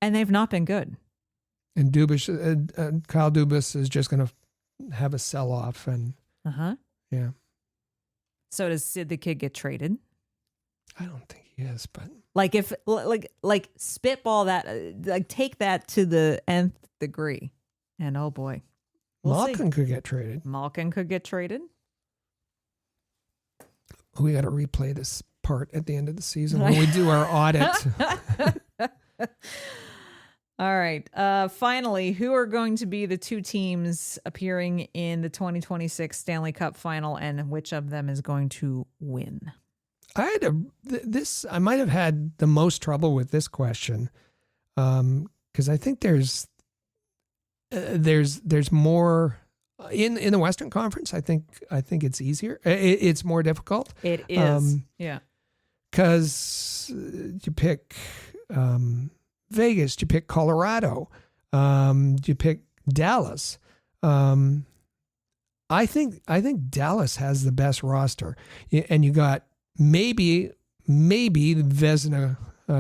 And they've not been good. And Kyle Dubas is just going to have a sell off, and yeah. So does Sid the Kid get traded? I don't think he is, but Like if like spitball that, like take that to the nth degree, and oh boy, Malkin could get traded. Malkin could get traded. We got to replay this part at the end of the season when we do our audit. All right. Finally, who are going to be the two teams appearing in the 2026 Stanley Cup Final, and which of them is going to win? I might have had the most trouble with this question, because I think there's more in the Western Conference. I think it's easier. It's more difficult. It is. Yeah. Because you pick Vegas, you pick Colorado, you pick Dallas. I think Dallas has the best roster, and you got maybe the Vezina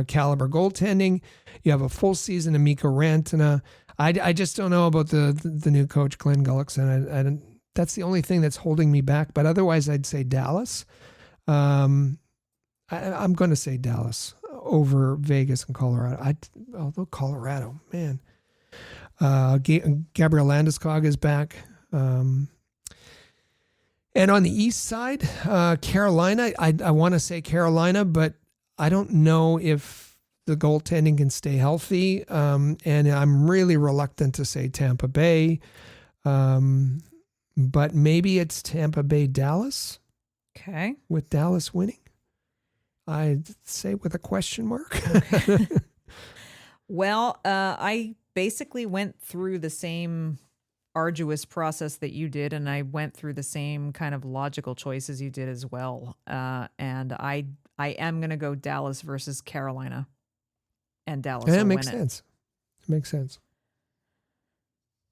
caliber goaltending. You have a full season of Mikko Rantanen. I just don't know about the new coach Glenn Gullickson. I don't. That's the only thing that's holding me back. But otherwise, I'd say Dallas. I'm going to say Dallas over Vegas and Colorado. Although Colorado, man, Gabriel Landeskog is back. And on the east side, Carolina, I want to say Carolina, but I don't know if the goaltending can stay healthy. And I'm really reluctant to say Tampa Bay. But maybe it's Tampa Bay, Dallas. Okay. With Dallas winning. I'd say with a question mark. Okay. Well, I basically went through the same arduous process that you did, and I went through the same kind of logical choices you did as well. And I am going to go Dallas versus Carolina, and Dallas will makes win sense. It makes sense.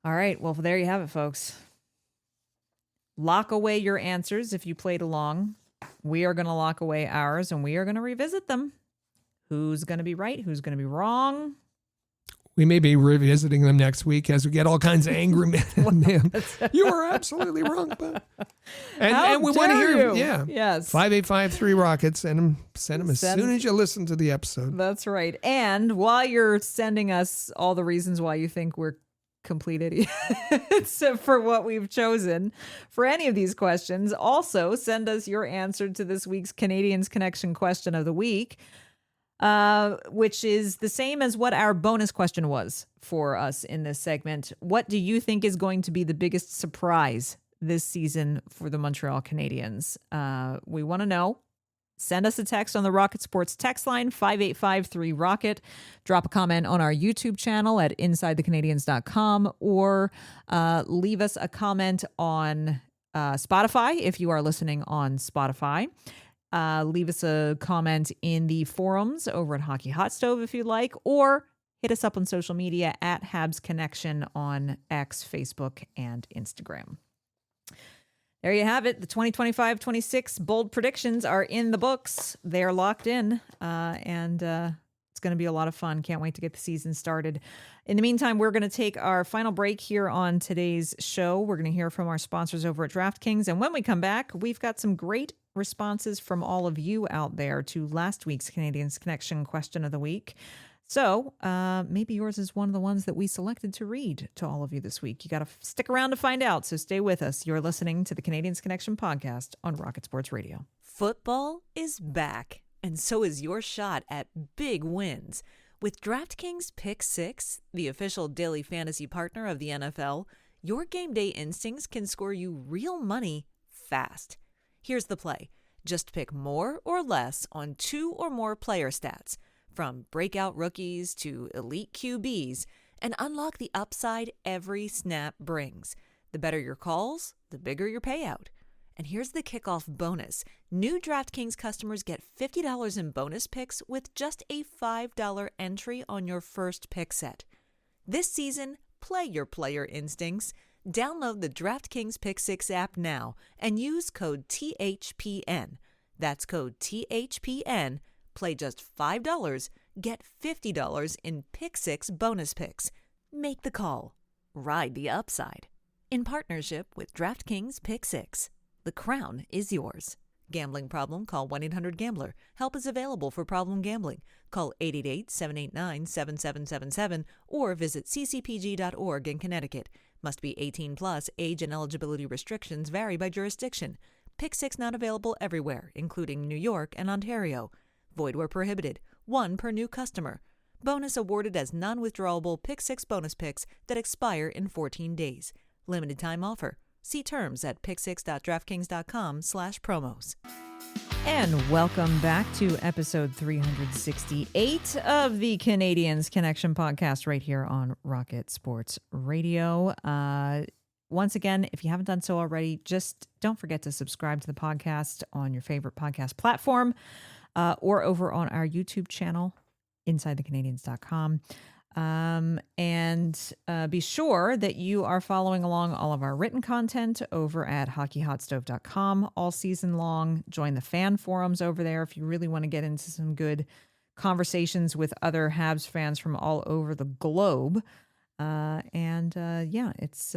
All right. Well, there you have it, folks. Lock away your answers if you played along. We are going to lock away ours, and we are going to revisit them. Who's going to be right? Who's going to be wrong? We may be revisiting them next week as we get all kinds of angry mail. You are absolutely wrong, but and we want to hear you. Yeah. Yes. 5853 Rockets. Send them as soon as you listen to the episode. That's right. And while you're sending us all the reasons why you think we're complete idiots for what we've chosen for any of these questions, also send us your answer to this week's Canadiens Connection question of the week. Which is the same as what our bonus question was for us in this segment. What do you think is going to be the biggest surprise this season for the Montreal Canadiens? We want to know. Send us a text on the Rocket Sports text line, 5853-ROCKET. Drop a comment on our YouTube channel at InsideTheCanadiens.com, or leave us a comment on Spotify if you are listening on Spotify. Leave us a comment in the forums over at Hockey Hot Stove if you'd like, or hit us up on social media at Habs Connection on X, Facebook, and Instagram. There you have it. The 2025-26 bold predictions are in the books. They are locked in, and it's going to be a lot of fun. Can't wait to get the season started. In the meantime, we're going to take our final break here on today's show. We're going to hear from our sponsors over at DraftKings, and when we come back, we've got some great responses from all of you out there to last week's Canadiens Connection question of the week. So maybe yours is one of the ones that we selected to read to all of you this week. You got to stick around to find out, so stay with us. You're listening to the Canadiens Connection podcast on Rocket Sports Radio. Football is back, and so is your shot at big wins. With DraftKings Pick 6, the official daily fantasy partner of the NFL, your game day instincts can score you real money fast. Here's the play. Just pick more or less on 2 or more player stats, from breakout rookies to elite QBs, and unlock the upside every snap brings. The better your calls, the bigger your payout. And here's the kickoff bonus. New DraftKings customers get $50 in bonus picks with just a $5 entry on your first pick set. This season, play your player instincts. Download the DraftKings Pick 6 app now and use code THPN. That's code THPN. Play just $5, get $50 in Pick 6 bonus picks. Make the call. Ride the upside. In partnership with DraftKings Pick 6. The crown is yours. Gambling problem? Call 1-800-GAMBLER. Help is available for problem gambling. Call 888-789-7777 or visit ccpg.org in Connecticut. Must be 18 plus. Age and eligibility restrictions vary by jurisdiction. Pick 6 not available everywhere, including New York and Ontario. Void where prohibited. 1 per new customer. Bonus awarded as non-withdrawable Pick 6 bonus picks that expire in 14 days. Limited time offer. See terms at pick6.draftkings.com/promos. And welcome back to episode 368 of the Canadiens Connection podcast right here on Rocket Sports Radio. Once again, if you haven't done so already, just don't forget to subscribe to the podcast on your favorite podcast platform or over on our YouTube channel, InsideTheCanadiens.com. And be sure that you are following along all of our written content over at hockeyhotstove.com all season long. Join the fan forums over there if you really want to get into some good conversations with other Habs fans from all over the globe. It's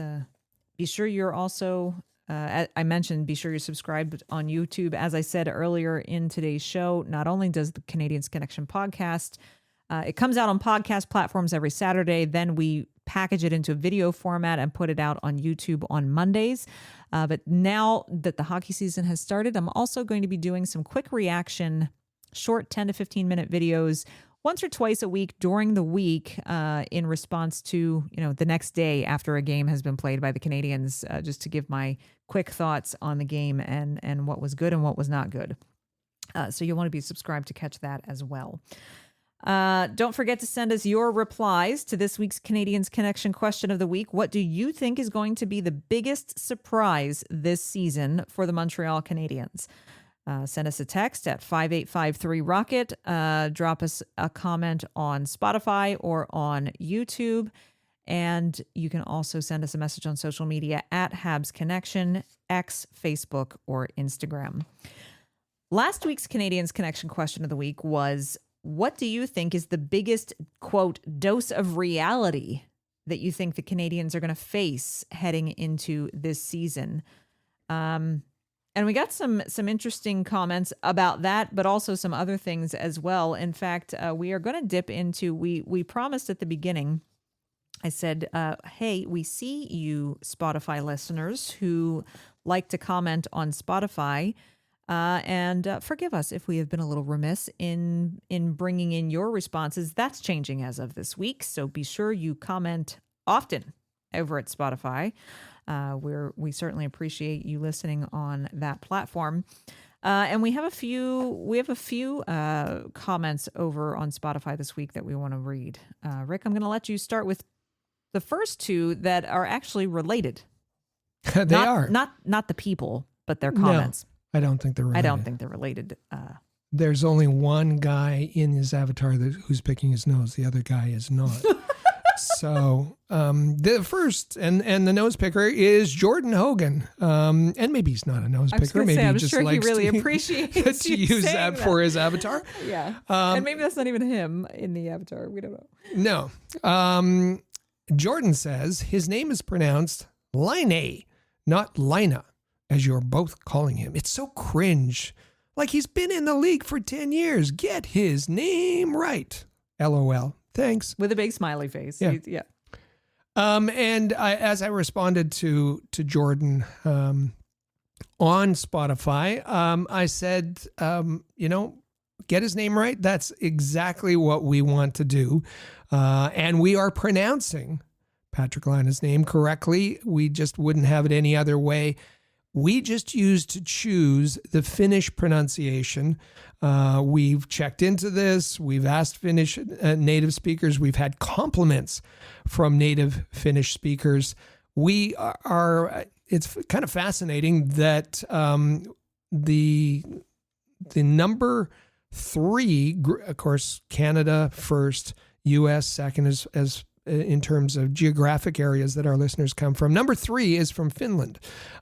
be sure you're also, I mentioned, be sure you're subscribed on YouTube. As I said earlier in today's show, not only does the Canadiens Connection podcast it comes out on podcast platforms every Saturday. Then we package it into a video format and put it out on YouTube on Mondays. But now that the hockey season has started, I'm also going to be doing some quick reaction, short 10 to 15 minute videos once or twice a week during the week in response to, the next day after a game has been played by the Canadiens, just to give my quick thoughts on the game and what was good and what was not good. So you'll want to be subscribed to catch that as well. Don't forget to send us your replies to this week's Canadiens Connection question of the week. What do you think is going to be the biggest surprise this season for the Montreal Canadiens? Send us a text at 5853-ROCKET. Drop us a comment on Spotify or on YouTube. And you can also send us a message on social media at Habs Connection, X, Facebook, or Instagram. Last week's Canadiens Connection question of the week was, what do you think is the biggest, quote, dose of reality that you think the Canadiens are going to face heading into this season? And we got some interesting comments about that, but also some other things as well. In fact, we are going to dip into, we promised at the beginning, I said, hey, we see you Spotify listeners who like to comment on Spotify. And forgive us if we have been a little remiss in bringing in your responses. That's changing as of this week. So be sure you comment often over at Spotify. We certainly appreciate you listening on that platform. And we have a few comments over on Spotify this week that we want to read. Rick, I'm going to let you start with the first two that are actually related. They are not the people, but their comments. No. I don't think they're related. I don't think they're related. There's only one guy in his avatar who's picking his nose. The other guy is not. So the first and the nose picker is Jordan Hogan. And maybe he's not a nose picker. Maybe I'm he just sure likes he really appreciates to use that for his avatar. Yeah. And maybe that's not even him in the avatar. We don't know. No. Jordan says his name is pronounced Line, not Lina, as you're both calling him. It's so cringe. Like he's been in the league for 10 years. Get his name right. LOL. Thanks. With a big smiley face. Yeah. And as I responded to Jordan on Spotify, I said, get his name right. That's exactly what we want to do. And we are pronouncing Patrick Laine's name correctly. We just wouldn't have it any other way. We just used to choose the Finnish pronunciation. We've checked into this. We've asked Finnish native speakers. We've had compliments from native Finnish speakers. We are it's kind of fascinating that the number 3, of course, Canada first, U.S. second, as in terms of geographic areas that our listeners come from. Number 3 is from Finland.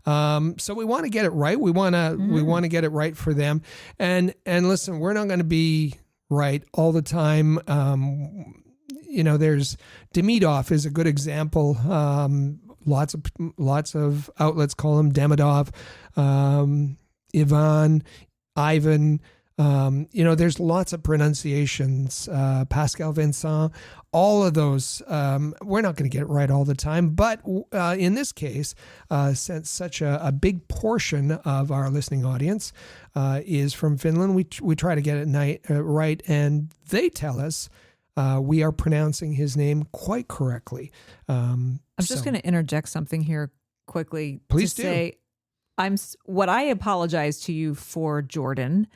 So we want to get it right. We want to get it right for them. And listen, we're not going to be right all the time. There's Demidov is a good example. Lots of outlets call him Demidov. Ivan. There's lots of pronunciations. Pascal Vincent, all of those. We're not going to get it right all the time, but in this case, since such a big portion of our listening audience is from Finland, we try to get it right, and they tell us we are pronouncing his name quite correctly. I'm just going to interject something here quickly. Please to do. Say, what I apologize to you for, Jordan,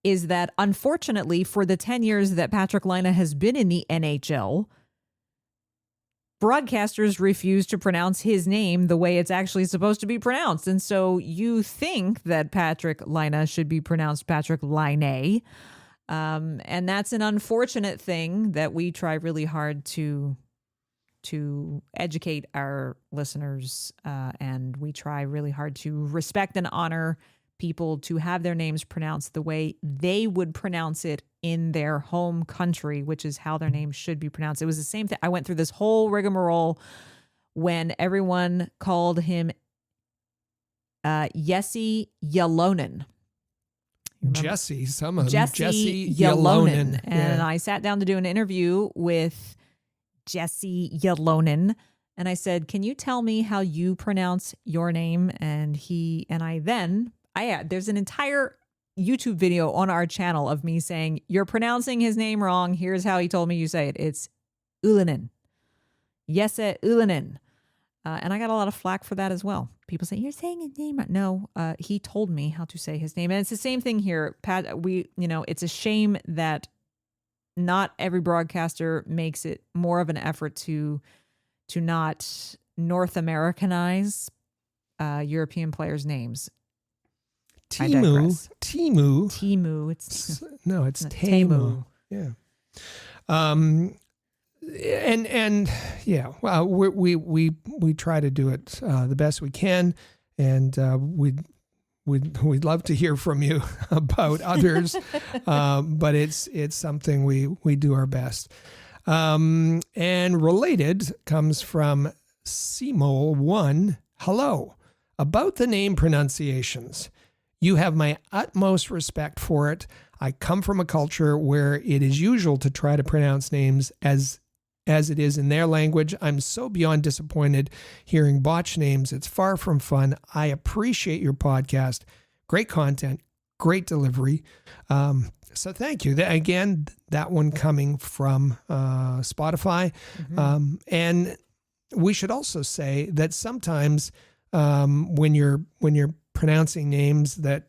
is that unfortunately for the 10 years that Patrik Laine has been in the NHL, broadcasters refuse to pronounce his name the way it's actually supposed to be pronounced. And so you think that Patrik Laine should be pronounced Patrik Laine. And that's an unfortunate thing that we try really hard to educate our listeners, and we try really hard to respect and honor people to have their names pronounced the way they would pronounce it in their home country, which is how their names should be pronounced. It was the same thing. I went through this whole rigmarole when everyone called him Jesse Ylonen. Jesse Ylonen. And I sat down to do an interview with Jesse Ylonen, and I said, "Can you tell me how you pronounce your name?" And there's an entire YouTube video on our channel of me saying, "You're pronouncing his name wrong. Here's how he told me you say it. It's Ylönen. Jesse Ylönen." And I got a lot of flack for that as well. People say, "You're saying his name right." No, he told me how to say his name. And it's the same thing here, Pat. It's a shame that not every broadcaster makes it more of an effort to not North Americanize European players' names. Timu. It's Teemu. Yeah. Well, we try to do it the best we can, and we'd love to hear from you about others, but it's something we do our best. And related comes from Simol1. Hello. About the name pronunciations. You have my utmost respect for it. I come from a culture where it is usual to try to pronounce names as it is in their language. I'm so beyond disappointed hearing botched names. It's far from fun. I appreciate your podcast. Great content, great delivery. So thank you. Again, that one coming from Spotify. Mm-hmm. And we should also say that sometimes when you're pronouncing names that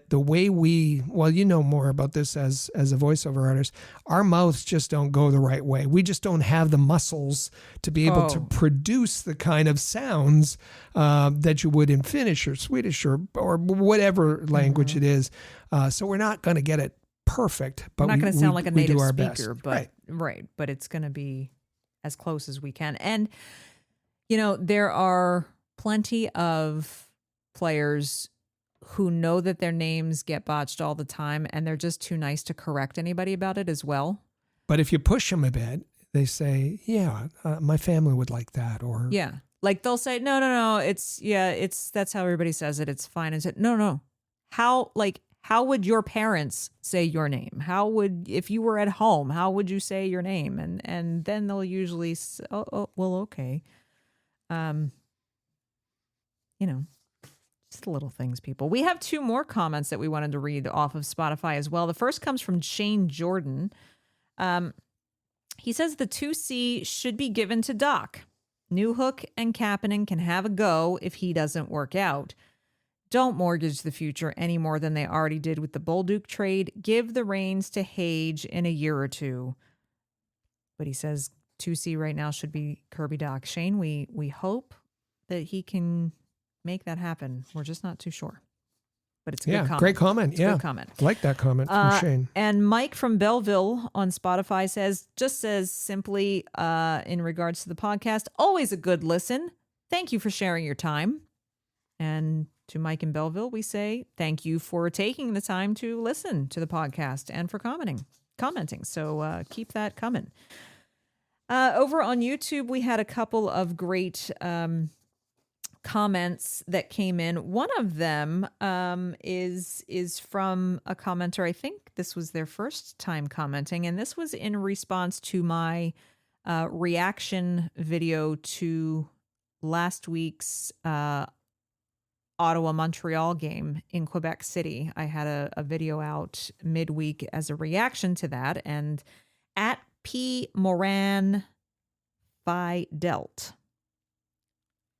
the way you know more about this as a voiceover artist, our mouths just don't go the right way. We just don't have the muscles to be able to produce the kind of sounds that you would in Finnish or Swedish or whatever language it is. So we're not going to get it perfect, but we're not going to sound like a native best. speaker, but right. But it's going to be as close as we can. And, there are plenty of players who know that their names get botched all the time, and they're just too nice to correct anybody about it as well. But if you push them a bit, they say, my family would like that. Or like they'll say, no, that's how everybody says it. It's fine. And said, no. How would your parents say your name? If you were at home, how would you say your name? And then they'll usually say, well, okay. Just the little things, people. We have 2 more comments that we wanted to read off of Spotify as well. The first comes from Shane Jordan. He says the 2C should be given to Doc. Newhook and Kapanen can have a go if he doesn't work out. Don't mortgage the future any more than they already did with the Bolduc trade. Give the reins to Hage in a year or 2. But he says 2C right now should be Kirby Doc. Shane, we hope that he can make that happen. We're just not too sure. But it's a good comment. Great comment. It's a good comment. Like that comment from Shane. And Mike from Belleville on Spotify says simply in regards to the podcast, always a good listen. Thank you for sharing your time. And to Mike in Belleville, we say thank you for taking the time to listen to the podcast and for commenting. So keep that coming. Over on YouTube, we had a couple of great comments that came in. One of them is from a commenter. I think this was their first time commenting, and this was in response to my reaction video to last week's Ottawa-Montreal game in Quebec City. I had a video out midweek as a reaction to that, and at P. Moran Fidelt,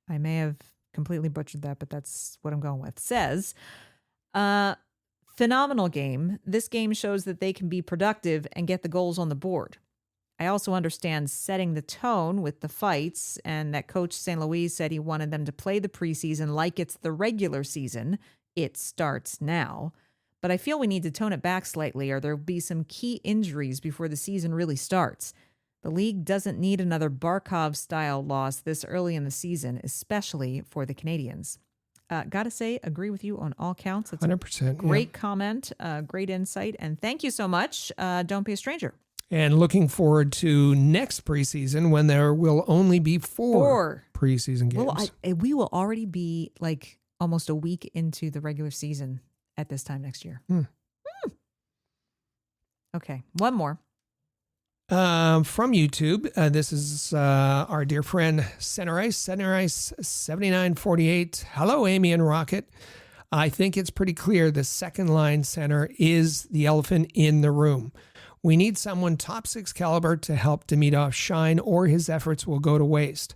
I may have completely butchered that, but that's what I'm going with, says, phenomenal game. This game shows that they can be productive and get the goals on the board. I also understand setting the tone with the fights, and that Coach St. Louis said he wanted them to play the preseason like it's the regular season. It starts now. But I feel we need to tone it back slightly, or there'll be some key injuries before the season really starts. The league doesn't need another Barkov-style loss this early in the season, especially for the Canadiens. Gotta say, agree with you on all counts. That's 100%. great comment, great insight, and thank you so much. Don't be a stranger. And looking forward to next preseason when there will only be four preseason games. Well, we will already be like almost a week into the regular season at this time next year. Okay, one more. From YouTube, this is our dear friend Center Ice 7948. Hello, Amy and Rocket. I think it's pretty clear the second line center is the elephant in the room. We need someone top 6 caliber to help Demidov shine, or his efforts will go to waste.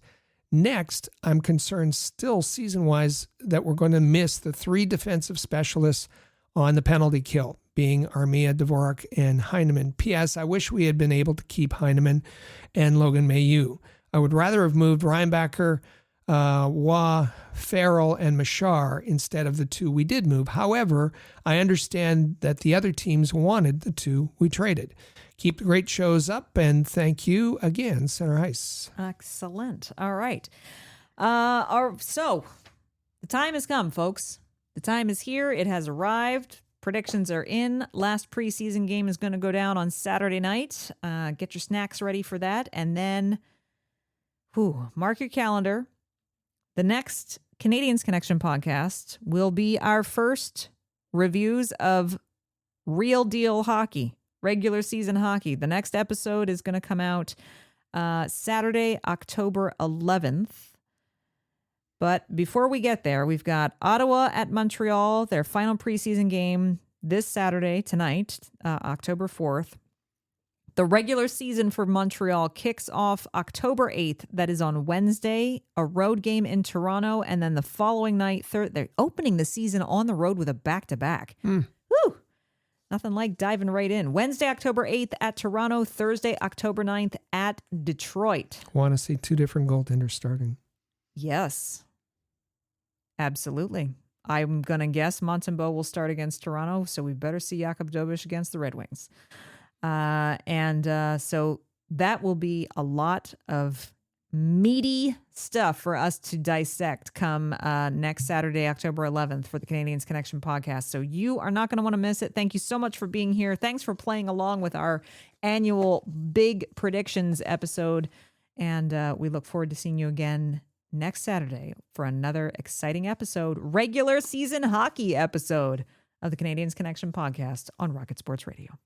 Next, I'm concerned still season-wise that we're going to miss the 3 defensive specialists on the penalty kill, being Armia, Dvorak, and Heineman. P.S. I wish we had been able to keep Heineman and Logan Mailloux. I would rather have moved Reinbacher, Waugh, Farrell, and Machar instead of the 2 we did move. However, I understand that the other teams wanted the 2 we traded. Keep the great shows up, and thank you again, Center Ice. Excellent. All right. So the time has come, folks. The time is here. It has arrived. Predictions are in. Last preseason game is going to go down on Saturday night. Get your snacks ready for that. And then, mark your calendar. The next Canadiens Connection podcast will be our first reviews of real deal hockey, regular season hockey. The next episode is going to come out Saturday, October 11th. But before we get there, we've got Ottawa at Montreal, their final preseason game this Saturday, tonight, October 4th. The regular season for Montreal kicks off October 8th. That is on Wednesday, a road game in Toronto. And then the following night, they're opening the season on the road with a back-to-back. Woo! Nothing like diving right in. Wednesday, October 8th at Toronto. Thursday, October 9th at Detroit. Want to see 2 different goaltenders starting. Yes. Absolutely. I'm going to guess Montembeault will start against Toronto, so we better see Jakub Dobeš against the Red Wings. So that will be a lot of meaty stuff for us to dissect come next Saturday, October 11th for the Canadiens Connection podcast. So you are not going to want to miss it. Thank you so much for being here. Thanks for playing along with our annual big predictions episode. And we look forward to seeing you again next Saturday for another exciting episode, regular season hockey episode of the Canadiens Connection podcast on Rocket Sports Radio.